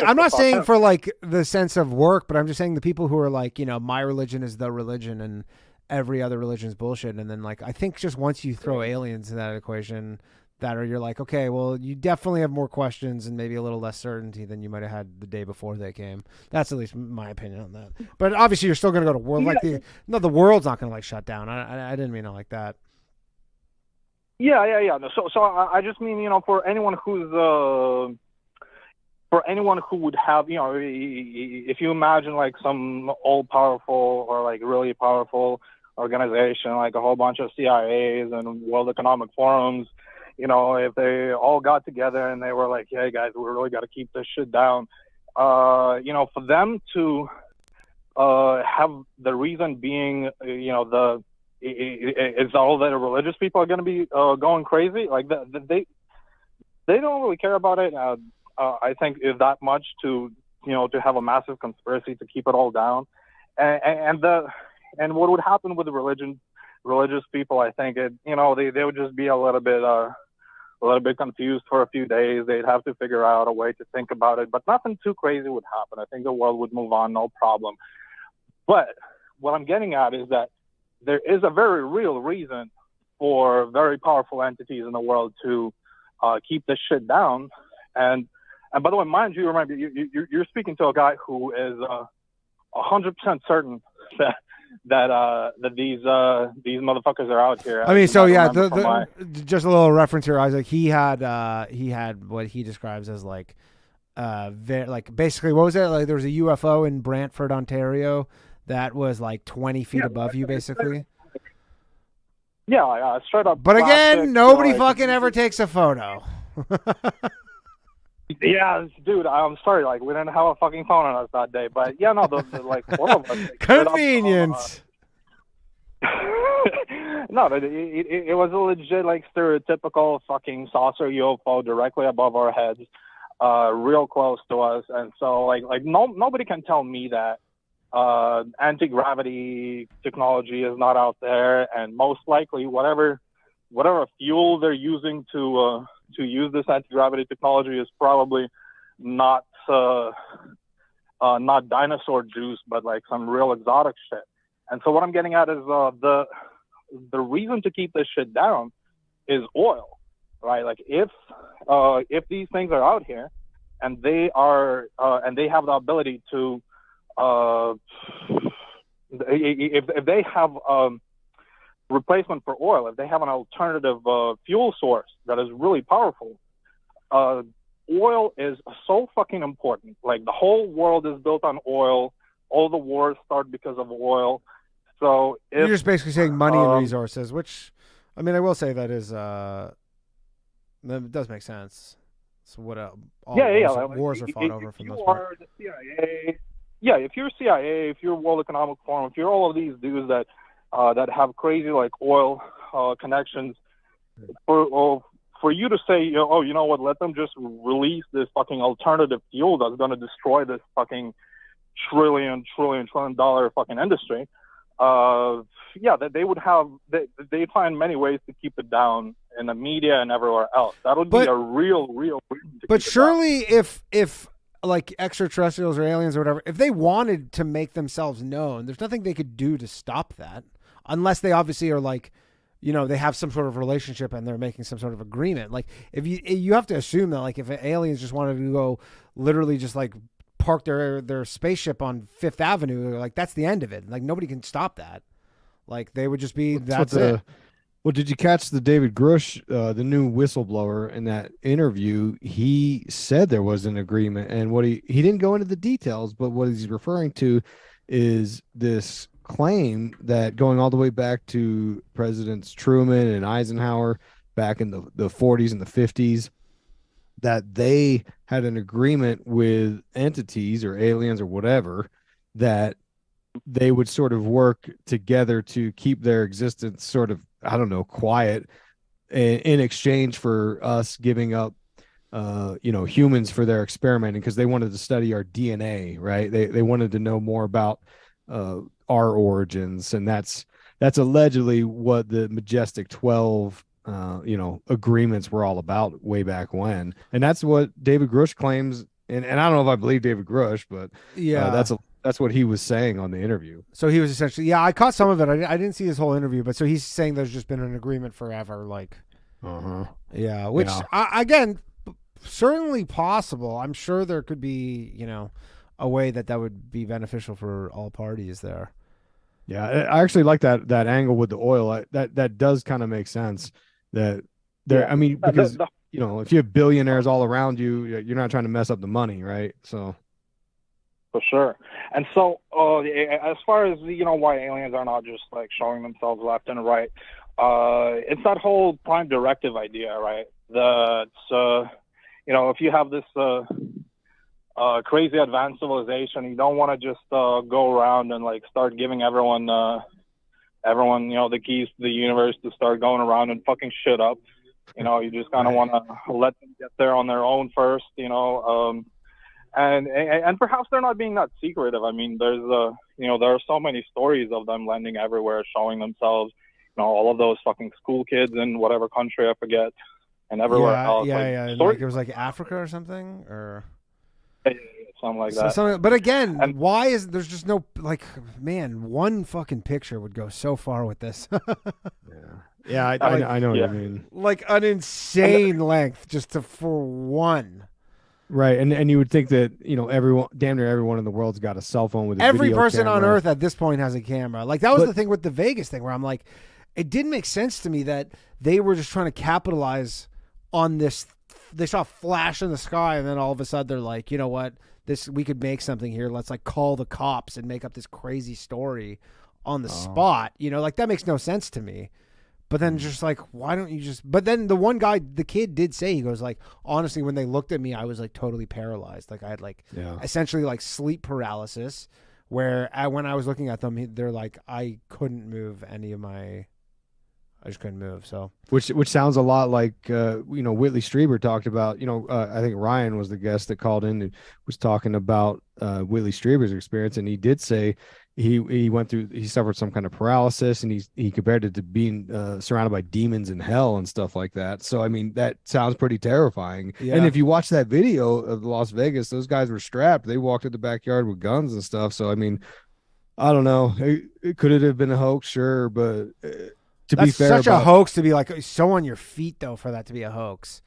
I'm not saying for like the sense of work, but I'm just saying the people who are like, my religion is the religion and every other religion is bullshit. And then like, I think just once you throw aliens in that equation, you're like, okay, well, you definitely have more questions and maybe a little less certainty than you might have had the day before they came. That's at least my opinion on that. But obviously, you're still going to go to world. Like the world's not going to like shut down. I didn't mean it like that. Yeah. So I just mean, for anyone who would have, if you imagine like some all powerful or like really powerful organization, like a whole bunch of CIAs and World Economic Forums. If they all got together and they were like, hey, guys, we really got to keep this shit down, for them to have the reason being, it's all that religious people are going to be going crazy. Like, they don't really care about it, I think, is that much to have a massive conspiracy to keep it all down. And what would happen with the religious people, I think, they would just be a little bit a little bit confused for a few days. They'd have to figure out a way to think about it, but nothing too crazy would happen. I think the world would move on, no problem. But what I'm getting at is that there is a very real reason for very powerful entities in the world to keep this shit down. And by the way, mind you, remember, you're speaking to a guy who is 100% certain that these motherfuckers are out here. I mean, so yeah, just a little reference here, Isaac. He had what he describes as like basically, what was it? Like there was a UFO in Brantford, Ontario, that was like 20 feet above you, basically. Yeah, straight up. But again, nobody fucking ever takes a photo. Yeah, dude, I'm sorry. Like, we didn't have a fucking phone on us that day. But yeah, no, like, four of us. Like, convenience. No, it was a legit, like, stereotypical fucking saucer UFO directly above our heads, real close to us. And so, like nobody can tell me that anti-gravity technology is not out there, and most likely whatever fuel they're using to use this anti-gravity technology is probably not dinosaur juice, but like some real exotic shit. And so what I'm getting at is the reason to keep this shit down is oil, right? Like if these things are out here and they are and they have the ability to if they have replacement for oil, if they have an alternative fuel source that is really powerful, oil is so fucking important. Like the whole world is built on oil. All the wars start because of oil. So you're just basically saying money and resources, which, I mean, I will say that is that does make sense. So what wars are fought over for the most part. The CIA, yeah, if you're CIA, if you're World Economic Forum, if you're all of these dudes that have crazy like oil connections, for you to say, oh, you know what, let them just release this fucking alternative fuel that's going to destroy this fucking trillion dollar fucking industry. That they'd find many ways to keep it down in the media and everywhere else. That would be a real reason to but keep surely it down. if like extraterrestrials or aliens or whatever, if they wanted to make themselves known, there's nothing they could do to stop that, unless they obviously are like, you know, they have some sort of relationship and they're making some sort of agreement. Like if you have to assume that like if aliens just wanted to go literally just like park their spaceship on Fifth Avenue, like that's the end of it. Like nobody can stop that. Like they would just be that's it. Well, did you catch the David Grush, the new whistleblower, in that interview? He said there was an agreement, and what he didn't go into the details, but what he's referring to is this claim that going all the way back to Presidents Truman and Eisenhower back in the 40s and the 50s, that they had an agreement with entities or aliens or whatever, that they would sort of work together to keep their existence sort of, I don't know, quiet in exchange for us giving up, humans for their experimenting, because they wanted to study our DNA, right? They wanted to know more about our origins. And that's allegedly what the Majestic 12 agreements were all about way back when. And that's what David Grush claims. And I don't know if I believe David Grush, but that's what he was saying on the interview. So he was essentially, I caught some of it. I didn't see his whole interview, but so he's saying there's just been an agreement forever. Like, which again, certainly possible. I'm sure there could be, a way that would be beneficial for all parties there. Yeah, I actually like that angle with the oil. That does kind of make sense. That there, I mean, because if you have billionaires all around you, you're not trying to mess up the money, right? So. For sure. And so as far as, why aliens are not just like showing themselves left and right, it's that whole prime directive idea, right? If you have this crazy advanced civilization, you don't want to just go around and like start giving everyone, the keys to the universe to start going around and fucking shit up. You just kind of want to let them get there on their own first, And perhaps they're not being that secretive. I mean, there's there are so many stories of them landing everywhere, showing themselves. All of those fucking school kids in whatever country I forget, and everywhere Yeah, else. yeah, like, yeah. And, stories- like, it was like Africa or something, or something like so that. something. But again, And- why is there's just no like, man, one fucking picture would go so far with this. Yeah, I know what yeah. you mean. Like an insane length just for one. Right, and you would think that everyone, damn near everyone in the world's got a cell phone with a Every video person on camera. Earth at this point has a camera. Like that was But- the thing with the Vegas thing, where I'm like, it didn't make sense to me that they were just trying to capitalize on this. They saw a flash in the sky, and then all of a sudden they're like, you know what? We could make something here. Let's like call the cops and make up this crazy story on the spot. Like that makes no sense to me. But then just like, why don't you just? But then the one guy, the kid, did say, he goes like, honestly, when they looked at me, I was like totally paralyzed. Like I had like essentially like sleep paralysis, where when I was looking at them, they're like, I couldn't move I just couldn't move. So Which sounds a lot like Whitley Strieber talked about. I think Ryan was the guest that called in and was talking about Whitley Strieber's experience, and he did say he suffered some kind of paralysis, and he compared it to being surrounded by demons in hell and stuff like that. So I mean, that sounds pretty terrifying. Yeah. And if you watch that video of Las Vegas, those guys were strapped. They walked in the backyard with guns and stuff. So I mean, I don't know. Could it have been a hoax? Sure, but to that's be fair, such a hoax to be like so on your feet though for that to be a hoax,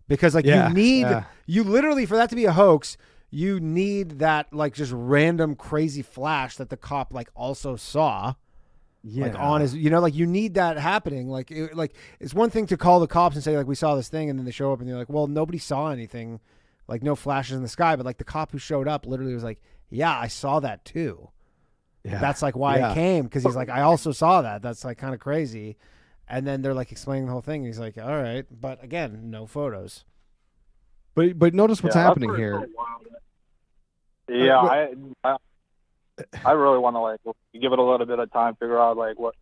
because like you literally, for that to be a hoax, you need that like just random crazy flash that the cop like also saw. Like on his, like you need that happening. Like it's one thing to call the cops and say like we saw this thing, and then they show up and they're like, well, nobody saw anything, like no flashes in the sky. But like the cop who showed up literally was like, yeah, I saw that too. Yeah. That's like why I came, because he's like, I also saw that. That's like kind of crazy. And then they're like explaining the whole thing. And he's like, all right, but again, no photos. But notice what's happening here. Yeah, I really want to like give it a little bit of time, figure out like what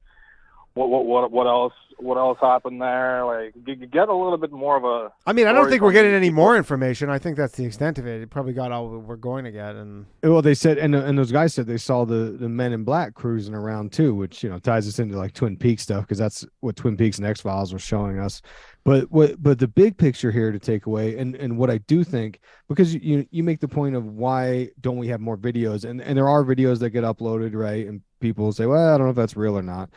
else happened there, like get a little bit more of a. I mean, I don't think we're getting any more information. I think that's the extent of it. It probably got all we're going to get. And well, they said, and those guys said they saw the Men in Black cruising around too, which ties us into like Twin Peaks stuff, because that's what Twin Peaks and X-Files were showing us. But the big picture here to take away, and what I do think, because you make the point of why don't we have more videos, and there are videos that get uploaded, right? And people will say, well, I don't know if that's real or not,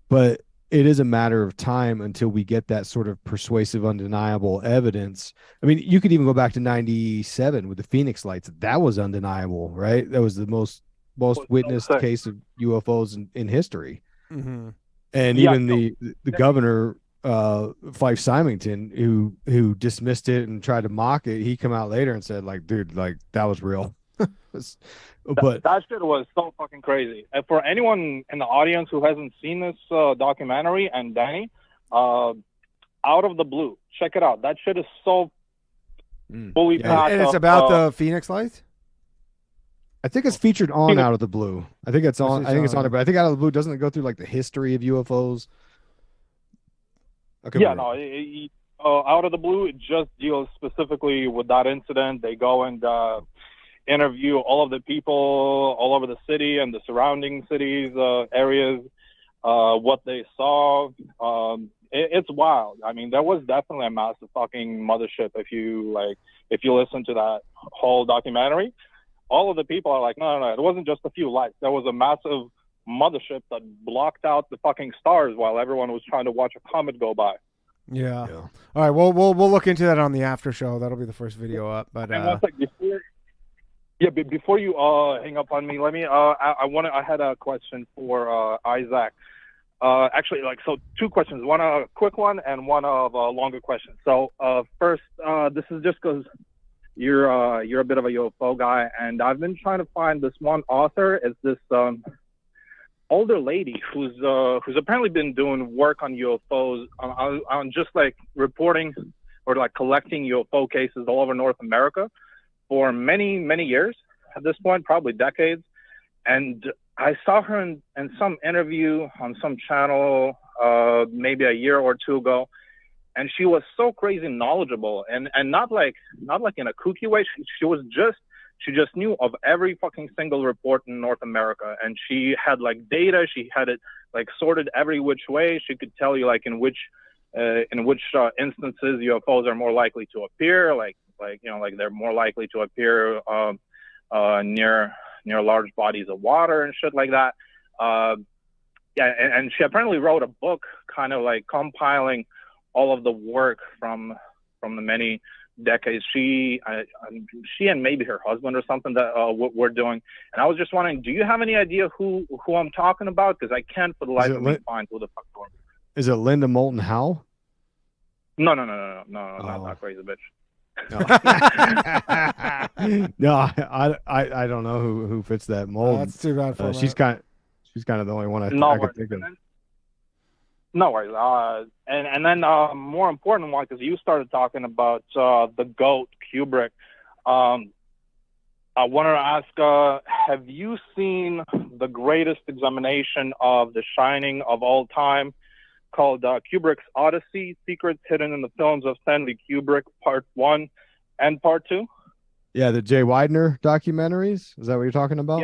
but it is a matter of time until we get that sort of persuasive, undeniable evidence. I mean, you could even go back to 97 with the Phoenix lights. That was undeniable, right? That was the most witnessed case of UFOs in history. Mm-hmm. And even the governor, Fife Symington, who dismissed it and tried to mock it, he come out later and said, like, dude, like that was real. But that shit was so fucking crazy. And for anyone in the audience who hasn't seen this documentary, and Danny, Out of the Blue, check it out. That shit is so fully packed. And it's about the Phoenix lights. I think it's featured on Out of the Blue. I think it's on. I think it's on it, but I think Out of the Blue, doesn't it go through like the history of UFOs? Okay. Yeah, no. Out of the Blue, it just deals specifically with that incident. They go and interview all of the people all over the city and the surrounding cities, areas, what they saw. It's wild. I mean, there was definitely a massive fucking mothership. If you listen to that whole documentary, all of the people are like, no, it wasn't just a few lights. There was a massive mothership that blocked out the fucking stars while everyone was trying to watch a comet go by. Yeah. All right. We'll look into that on the after show. That'll be the first video up. But before you hang up on me, let me. I had a question for Isaac. Actually, so two questions. One a quick one and one of a longer question. So first, this is just because you're a bit of a UFO guy, and I've been trying to find this one author. It's this older lady who's apparently been doing work on UFOs on just like reporting or like collecting UFO cases all over North America for many, many years at this point, probably decades. And I saw her in some interview on some channel maybe a year or two ago, and she was so crazy knowledgeable and not like in a kooky way. She just knew of every fucking single report in North America, and she had like data. She had it like sorted every which way. She could tell you like in which in which instances UFOs are more likely to appear, like they're more likely to appear near large bodies of water and shit like that. And she apparently wrote a book kind of like compiling all of the work from the many decades she and maybe her husband or something that were doing. And I was just wondering, do you have any idea who I'm talking about? Because I can't for the life of me find who the fuck it was. Is it Linda Moulton Howe? No, not that crazy bitch. No, I don't know who fits that mold. That's too bad for she's kind of the only one I could think of. No worries. And then more important one, because you started talking about the GOAT Kubrick. I wanted to ask, have you seen the greatest examination of The Shining of all time, called Kubrick's Odyssey: Secrets Hidden in the Films of Stanley Kubrick, Part 1 and Part 2? Yeah, the Jay Widener documentaries. Is that what you're talking about?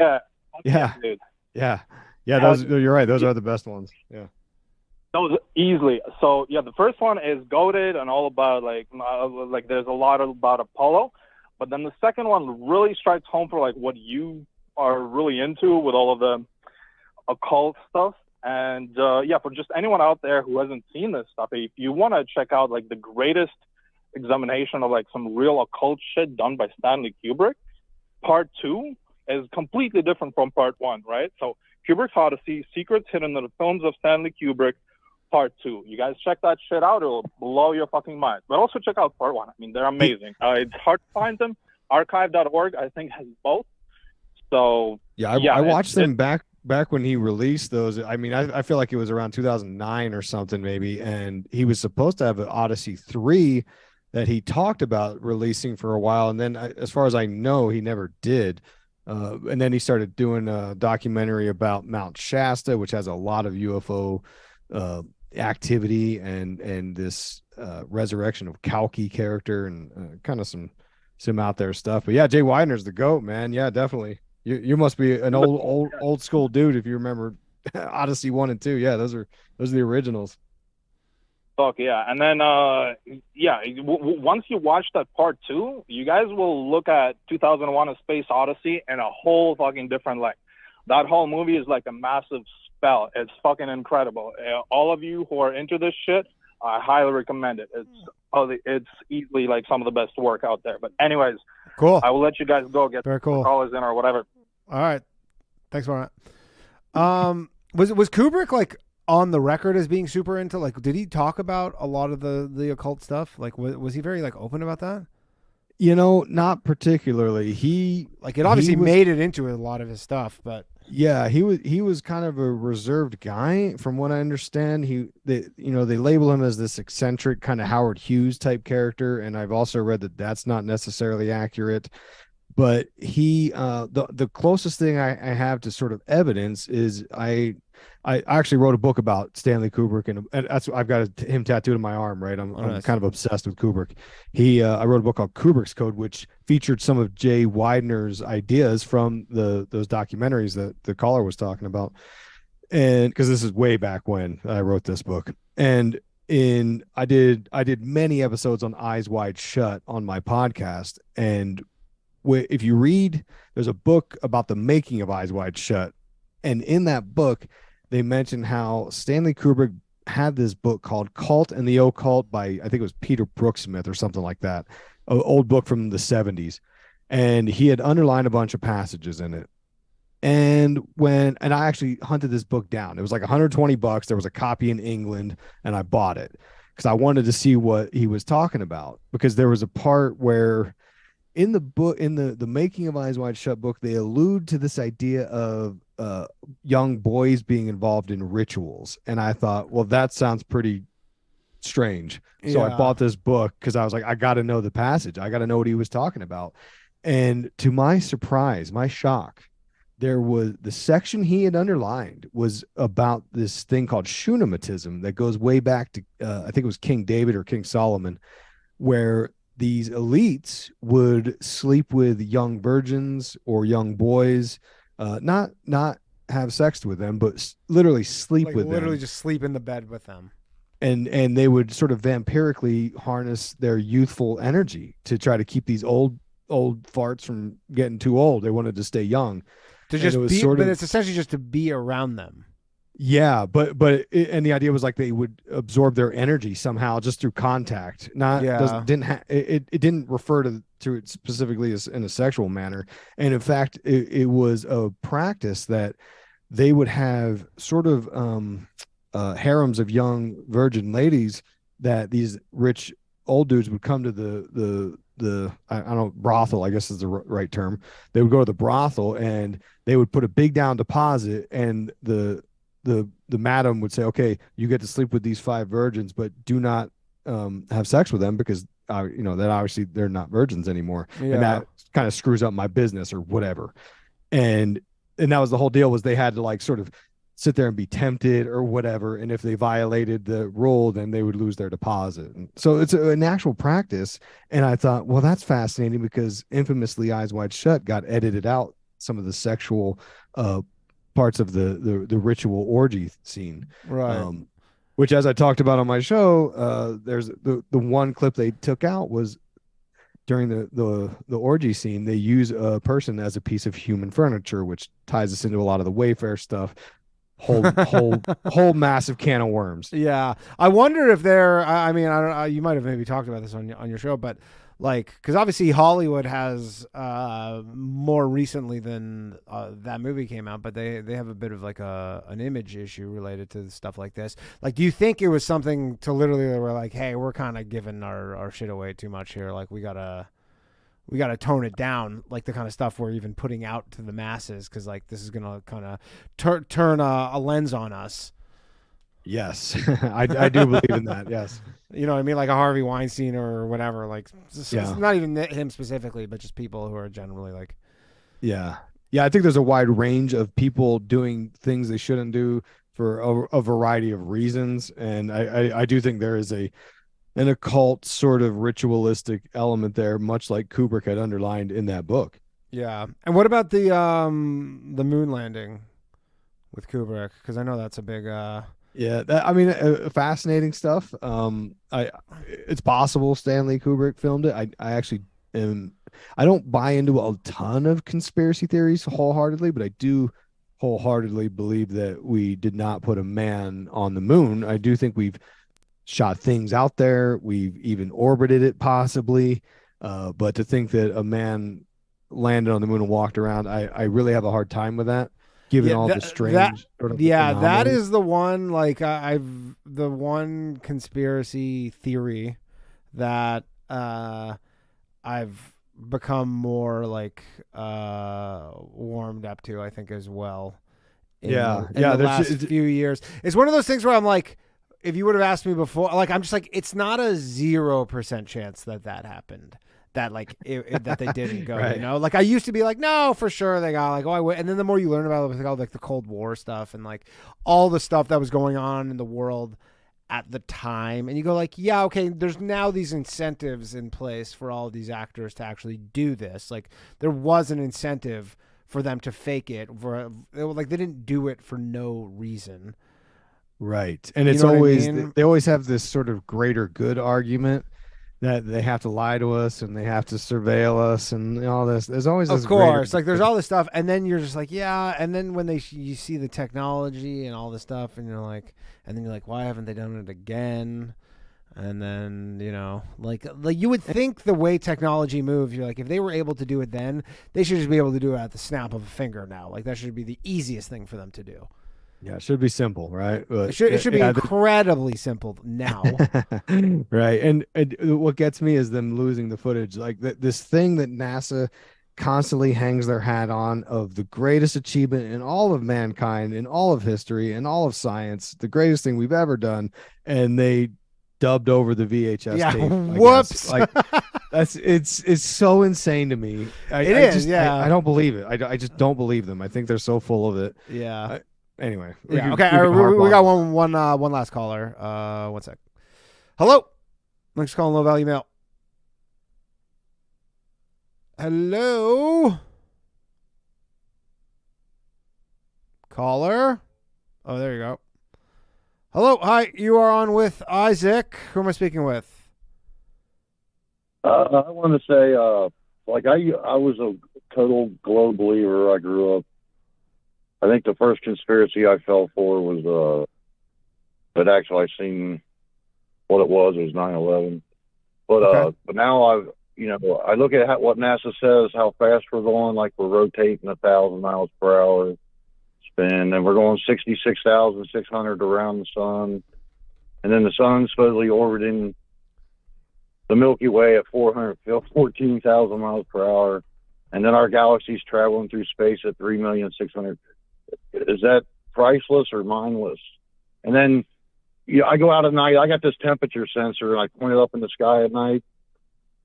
Yeah, dude. Yeah. Those, you're right. Those are the best ones. Yeah. Those easily. So yeah, the first one is goated and all about like there's a lot about Apollo, but then the second one really strikes home for like what you are really into with all of the occult stuff. And for just anyone out there who hasn't seen this stuff, if you want to check out like the greatest examination of like some real occult shit done by Stanley Kubrick, Part 2 is completely different from Part 1, right? So Kubrick's Odyssey: Secrets Hidden in the Films of Stanley Kubrick, Part 2. You guys check that shit out. It'll blow your fucking mind. But also check out Part 1. I mean, they're amazing. It's hard to find them. Archive.org, I think, has both. So I watched them back when he released those. I mean, I feel like it was around 2009 or something maybe, and he was supposed to have an Odyssey 3 that he talked about releasing for a while, and then as far as I know, he never did. And then he started doing a documentary about Mount Shasta, which has a lot of UFO activity and this resurrection of Kalki character and kind of some out there stuff. But yeah, Jay Widener's the GOAT, man. Yeah, definitely. You must be an old school dude if you remember Odyssey 1 and 2. Yeah, those are the originals. Fuck yeah. And then once you watch that Part 2, you guys will look at 2001: A Space Odyssey in a whole fucking different light. That whole movie is like a massive spell. It's fucking incredible. All of you who are into this shit, I highly recommend it. It's easily like some of the best work out there. But anyways, cool. I will let you guys go get very cool callers in or whatever. All right. Thanks for that. Was Kubrick like on the record as being super into, like, did he talk about a lot of the occult stuff? Like, was he very like open about that? Not particularly. It obviously made it into a lot of his stuff, but yeah, he was kind of a reserved guy from what I understand. They label him as this eccentric kind of Howard Hughes type character, and I've also read that that's not necessarily accurate. But he the closest thing I have to sort of evidence is I actually wrote a book about Stanley Kubrick, and that's I've got him tattooed on my arm, right? I'm kind of obsessed with Kubrick. I wrote a book called Kubrick's Code, which featured some of Jay Widener's ideas from those documentaries that the caller was talking about. And because this is way back when I wrote this book, and I did many episodes on Eyes Wide Shut on my podcast. And if you read, there's a book about the making of Eyes Wide Shut, and in that book they mention how Stanley Kubrick had this book called Cult and the Occult by, I think it was Peter Brooksmith or something like that, an old book from the 70s, and he had underlined a bunch of passages in it. And I actually hunted this book down. It was like $120. There was a copy in England, and I bought it because I wanted to see what he was talking about, because there was a part where in the book, in the Making of Eyes Wide Shut book, they allude to this idea of young boys being involved in rituals. And I thought, well, that sounds pretty strange. So I bought this book because I was like, I got to know the passage. I got to know what he was talking about. And to my surprise, my shock, there was the section he had underlined was about this thing called Shunammite that goes way back to, I think it was King David or King Solomon, where these elites would sleep with young virgins or young boys, not have sex with them, but literally sleep with them. Literally just sleep in the bed with them. and they would sort of vampirically harness their youthful energy to try to keep these old farts from getting too old. They wanted to stay young. To And just it was be, sort but of, it's essentially just to be around them. yeah, and the idea was like they would absorb their energy somehow just through contact. Not Yeah. it didn't refer to it specifically as in a sexual manner. And in fact, it was a practice that they would have sort of harems of young virgin ladies that these rich old dudes would come to the I don't know, brothel, I guess is the right term. They would go to the brothel and they would put a big down deposit, and the madam would say, okay, you get to sleep with these 5 virgins, but do not have sex with them because that obviously they're not virgins anymore. Yeah. And that kind of screws up my business or whatever. And that was the whole deal, was they had to like sort of sit there and be tempted or whatever. And if they violated the rule, then they would lose their deposit. And so it's an actual practice. And I thought, well, that's fascinating, because infamously Eyes Wide Shut got edited out some of the sexual parts of the ritual orgy scene. Right. Which, as I talked about on my show, there's the one clip they took out was during the orgy scene. They use a person as a piece of human furniture, which ties us into a lot of the Wayfair stuff. Whole massive can of worms. Yeah, I wonder if they're. I mean, I don't know. You might have maybe talked about this on your show, but like, because obviously Hollywood has more recently than that movie came out, but they have a bit of like an image issue related to stuff like this. Like, do you think it was something to literally they were like, hey, we're kind of giving our shit away too much here. Like, we gotta tone it down, like the kind of stuff we're even putting out to the masses, because like this is gonna kind of turn a lens on us. Yes, I do believe in that. Yes, you know what I mean, like a Harvey Weinstein or whatever. Like, it's Yeah. not even him specifically, but just people who are generally like, yeah. I think there's a wide range of people doing things they shouldn't do for a variety of reasons, and I do think there is an occult sort of ritualistic element there, much like Kubrick had underlined in that book. yeah. And what about the moon landing with Kubrick? Because I know that's a big. Yeah, I mean, fascinating stuff. It's possible Stanley Kubrick filmed it. I actually I don't buy into a ton of conspiracy theories wholeheartedly, but I do wholeheartedly believe that we did not put a man on the moon. I do think we've shot things out there. We've even orbited it possibly. But to think that a man landed on the moon and walked around, I really have a hard time with that. Given all the strange sort of that anomalies. is the one, like the one conspiracy theory that I've become more like warmed up to, I think, as well. In the last few years. It's one of those things where I'm like, if you would have asked me before, like, I'm just like, it's not a 0% chance that happened. That like that they didn't go, Right. you know, like I used to be like, no, for sure they got like, oh, I would. And then the more you learn about it, with all like the Cold War stuff and like all the stuff that was going on in the world at the time, and you go like, yeah, okay, there's now these incentives in place for all of these actors to actually do this. Like there was an incentive for them to fake it, like they didn't do it for no reason. Right. And You it's know what I always, mean? they always have this sort of greater good argument that they have to lie to us and they have to surveil us and all this. There's always this Of course, greater, like there's all this stuff, and then you're just like, yeah, and then when you see the technology and all this stuff, and you're like, why haven't they done it again? And then, you know, like you would think the way technology moves, you're like, if they were able to do it then, they should just be able to do it at the snap of a finger now. Like that should be the easiest thing for them to do. Yeah, it should be simple, right? But It should be incredibly simple now. Right. And what gets me is them losing the footage. Like this thing that NASA constantly hangs their hat on of the greatest achievement in all of mankind, in all of history, in all of science, the greatest thing we've ever done. And they dubbed over the VHS Yeah, tape. whoops. Like it's so insane to me. I don't believe it. I just don't believe them. I think they're so full of it. Yeah. Anyway. Yeah. Okay. We got one last caller. 1 sec. Hello. Thanks for calling Low Value Mail. Hello. Caller. Oh, there you go. Hello, hi. You are on with Isaac. Who am I speaking with? I want to say, I was a total globe believer. I grew up. I think the first conspiracy I fell for was that actually I seen what it was. It was 9/11. But Okay. but now I look at what NASA says, how fast we're going. Like we're rotating 1,000 miles per hour spin, and we're going 66,600 around the sun, and then the sun's supposedly orbiting the Milky Way at 14,000 miles per hour, and then our galaxy's traveling through space at 3,600,000. Is that priceless or mindless? And then I go out at night. I got this temperature sensor, and I point it up in the sky at night,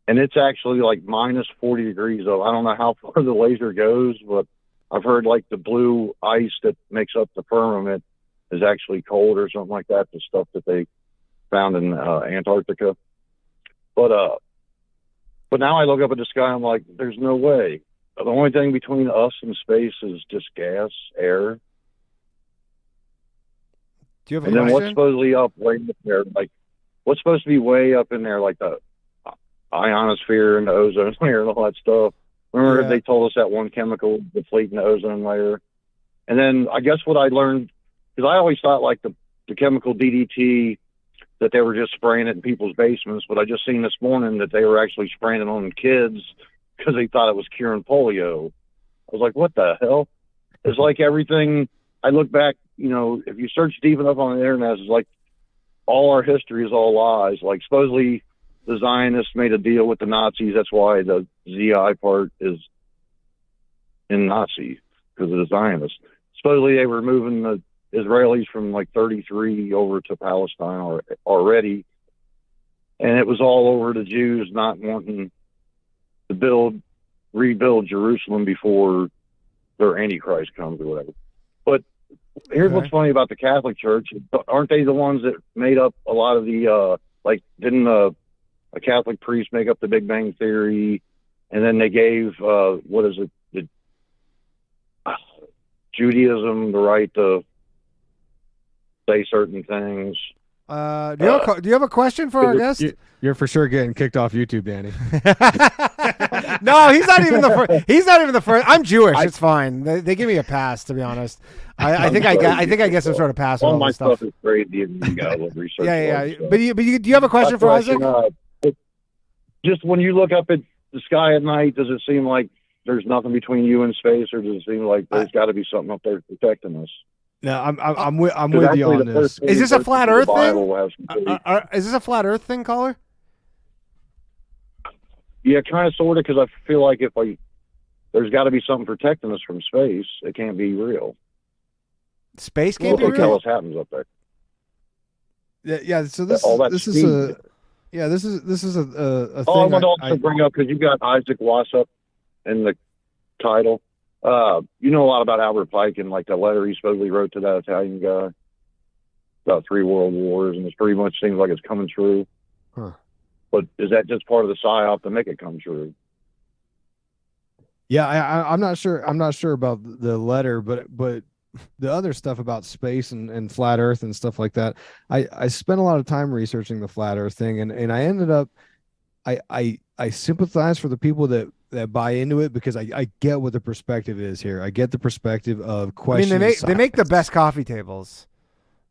and it's actually like minus 40 degrees. Though I don't know how far the laser goes, but I've heard like the blue ice that makes up the firmament is actually cold or something like that. The stuff that they found in Antarctica. But now I look up at the sky. I'm like, there's no way. The only thing between us and space is just gas, air. Do you have a And then what's question? supposedly up way up there? Like, what's supposed to be way up in there, like the ionosphere and the ozone layer and all that stuff? Remember Yeah. they told us that one chemical depleting the ozone layer? And then I guess what I learned, because I always thought like the chemical DDT, that they were just spraying it in people's basements, but I just seen this morning that they were actually spraying it on kids because they thought it was curing polio. I was like, what the hell? It's like everything. I look back, if you search deep enough on the internet, it's like all our history is all lies. Like supposedly the Zionists made a deal with the Nazis. That's why the ZI part is in Nazi, because of the Zionists. Supposedly they were moving the Israelis from like 33 over to Palestine already. And it was all over the Jews not wanting to rebuild Jerusalem before their Antichrist comes or whatever. But here's Okay. what's funny about the Catholic Church. Aren't they the ones that made up a lot of the, didn't a Catholic priest make up the Big Bang Theory? And then they gave, Judaism the right to say certain things. Do you have a question for our guest? You're for sure getting kicked off YouTube, Danny. No, he's not even the first. He's not even the first. I'm Jewish. It's fine. They give me a pass, to be honest. I think I get some sort of pass. All with my this stuff. stuff is crazy, and you got to research. Yeah. But do you have a question for Isaac? Just when you look up at the sky at night, does it seem like there's nothing between you and space, or does it seem like there's got to be something up there protecting us? No, I'm with you on this. Is this a flat Earth thing? Is this a flat Earth thing, caller? Yeah, kind of, sort of, because I feel like there's got to be something protecting us from space. It can't be real. Space can't be What real. else happens up there? Yeah. So this is a thing. Oh, I want to also bring up, because you got Isaac Weishaupt in the title. You know a lot about Albert Pike and like the letter he supposedly wrote to that Italian guy about 3 world wars, and it pretty much seems like it's coming true. Huh. But is that just part of the psyop to make it come true? Yeah, I'm not sure. I'm not sure about the letter, but the other stuff about space and flat Earth and stuff like that. I spent a lot of time researching the flat Earth thing, and I ended up I sympathize for the people that buy into it, because I get what the perspective is here. I get the perspective of questioning. They make the best coffee tables.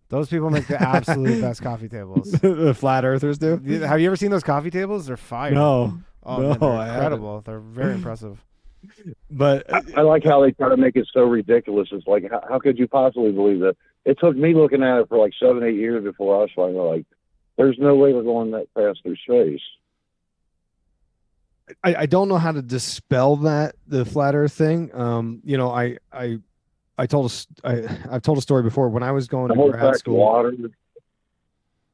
Those people make the absolute best coffee tables. The flat earthers do. Have you ever seen those coffee tables? They're fire. No. Oh, No, man, they're I haven't. incredible. They're very impressive. But I like how they try to make it so ridiculous. It's like, how could you possibly believe that? It took me looking at it for like 7-8 years before I was finally like, there's no way we're going that fast through space. I don't know how to dispel the flat Earth thing. I've told a story before when I was going The to whole grad fact school. water.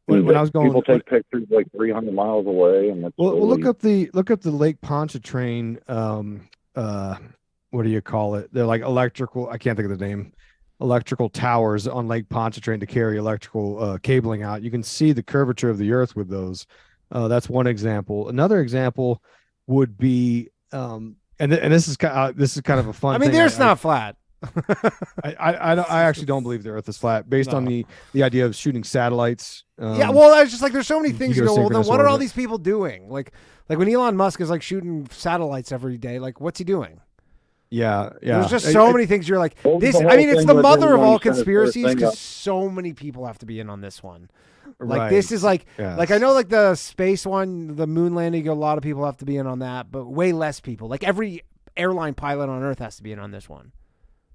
When I was going, people take pictures like 300 miles away, and that's well, look up the Lake Pontchartrain. What do you call it? They're like electrical. I can't think of the name. Electrical towers on Lake Pontchartrain to carry electrical cabling out. You can see the curvature of the Earth with those. That's one example. Another example would be, and this is kind of a fun. I mean, thing. the Earth's not flat. I actually don't believe the Earth is flat, based on the idea of shooting satellites. Yeah, well, I was just like, there's so many things. You go, well, then what are all orbit. these people doing? Like when Elon Musk is like shooting satellites every day, like what's he doing? Yeah. There's just so many things. You're like, this. I mean, it's the mother of all conspiracies because so many people have to be in on this one. Like this is like I know like the space one, the moon landing, a lot of people have to be in on that, but way less people. Like every airline pilot on Earth has to be in on this one.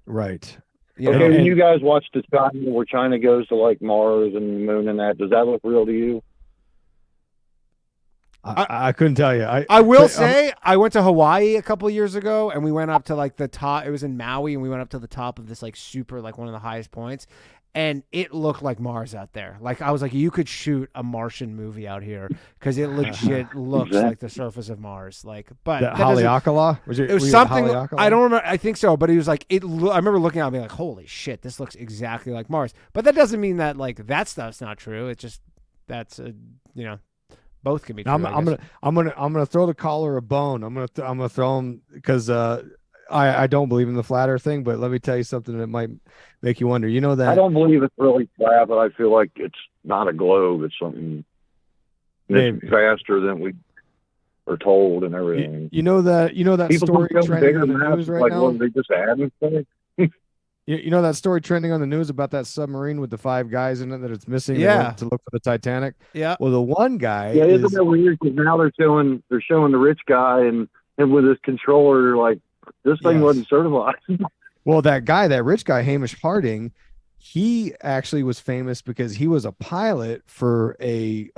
Right. Okay, when you guys watch the China where China goes to like Mars and the moon and that, does that look real to you? I couldn't tell you. I will say I went to Hawaii a couple of years ago and we went up to like the top. It was in Maui and we went up to the top of this like super like one of the highest points, and it looked like Mars out there. Like I was like, you could shoot a Martian movie out here because it legit looks like the surface of Mars. Like, but Haleakala? It was something. I don't remember. I think so, but it was like it. I remember looking at it and being like, holy shit, this looks exactly like Mars. But that doesn't mean that like that stuff's not true. It's just that's both can be true. I'm gonna throw the caller a bone. I'm gonna throw him because I don't believe in the flat Earth thing, but let me tell you something that might make you wonder. You know that I don't believe it's really flat, but I feel like it's not a globe. It's something that's faster than we are told and everything. You know that people story trending on the maps, news right like, now. what, they just adding things? You know that story trending on the news about that submarine with the 5 guys in it that it's missing? Yeah. To look for the Titanic. Yeah. Well, the one guy. Yeah, isn't that weird? Because now they're showing the rich guy and with his controller, like this thing wasn't certified. Well, that rich guy, Hamish Harding, he actually was famous because he was a pilot for a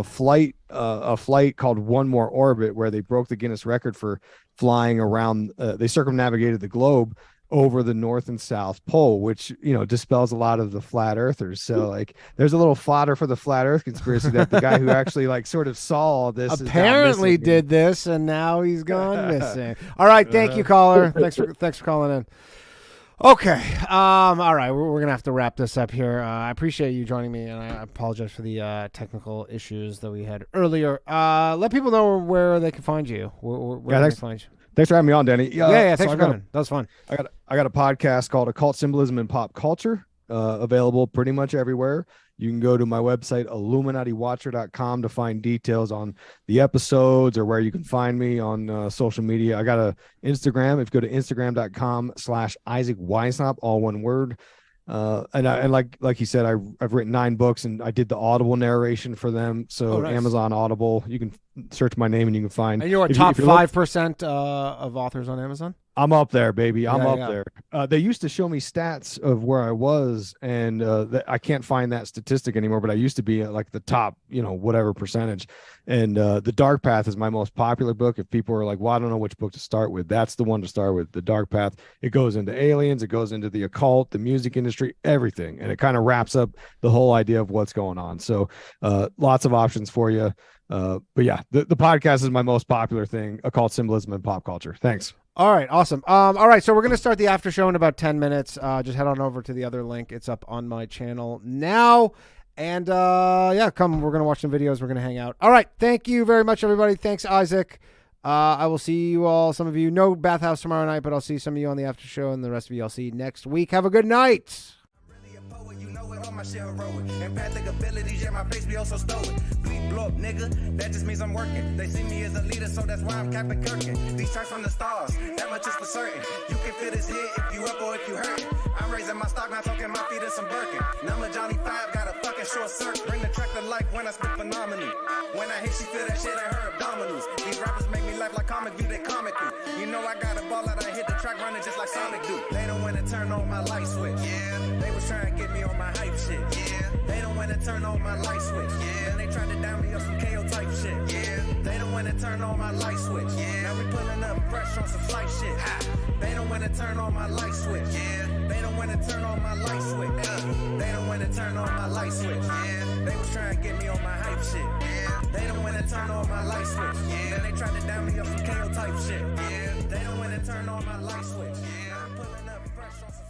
flight called One More Orbit, where they broke the Guinness record for flying around. They circumnavigated the globe over the North and South Pole, which dispels a lot of the flat earthers. So like there's a little fodder for the flat earth conspiracy that the guy who actually like sort of saw all this apparently did this and now he's gone missing. All right, thank you, caller. Thanks for calling in. Okay. All right, we're gonna have to wrap this up here. I appreciate you joining me, and I apologize for the technical issues that we had earlier. Let people know where they can find you. Where they can find you. Thanks for having me on, Danny. Yeah. Thanks for coming. That was fun. I got a podcast called Occult, Symbolism, and Pop Culture, available pretty much everywhere. You can go to my website, illuminatiwatcher.com, to find details on the episodes or where you can find me on social media. I got a Instagram. If you go to instagram.com/Isaac Weishaupt, all one word. And like he said, I've written 9 books and I did the Audible narration for them. So nice. Amazon Audible, you can search my name and you can find. And you're a top 5% of authors on Amazon? I'm up there, baby. I'm up there. They used to show me stats of where I was, and I can't find that statistic anymore, but I used to be at like the top, whatever percentage. And The Dark Path is my most popular book. If people are like, well, I don't know which book to start with, that's the one to start with, The Dark Path. It goes into aliens, it goes into the occult, the music industry, everything. And it kind of wraps up the whole idea of what's going on. So lots of options for you. But yeah, the podcast is my most popular thing, Occult, Symbolism, and Pop Culture. Thanks. All right, awesome. All right, so we're going to start the after show in about 10 minutes. Just head on over to the other link. It's up on my channel now. And come, we're going to watch some videos. We're going to hang out. All right, thank you very much, everybody. Thanks, Isaac. I will see you all, some of you. No bathhouse tomorrow night, but I'll see some of you on the after show, and the rest of you I'll see next week. Have a good night. All my shit heroic. Empathic abilities, my face be also stoic. Bleed blow up, nigga. That just means I'm working. They see me as a leader, so that's why I'm Captain Kirkin. These tracks from the stars, that much is for certain. You can feel this hit if you up or if you hurt. I'm raising my stock, not talking my feet in some Birkin. Number Johnny 5 got a fucking short circuit. Bring the track to life when I spit phenomenally. When I hit, she feel that shit in her abdominals. These rappers make me laugh like comic view, they comical. You know I got a ball out, I hit the track running just like Sonic do. They don't want to turn on my light switch. Yeah, they was trying to get me on my hype shit. Yeah, they don't want to turn on my light switch. Yeah, and they tried to down me up some KO type shit. Yeah, they don't want to turn on my light switch. Yeah, now we pulling up fresh on some flight shit. Ha. They don't want to turn on my light switch. Yeah, they don't want to turn on my light switch. They don't want to turn on my light switch. Yeah, they was trying to get me on my hype shit. Yeah, they don't want to turn on my light switch. Yeah, and they tried to down me up some KO type shit. Yeah, they don't want to turn on my light switch. Yeah, I'm pulling up fresh on some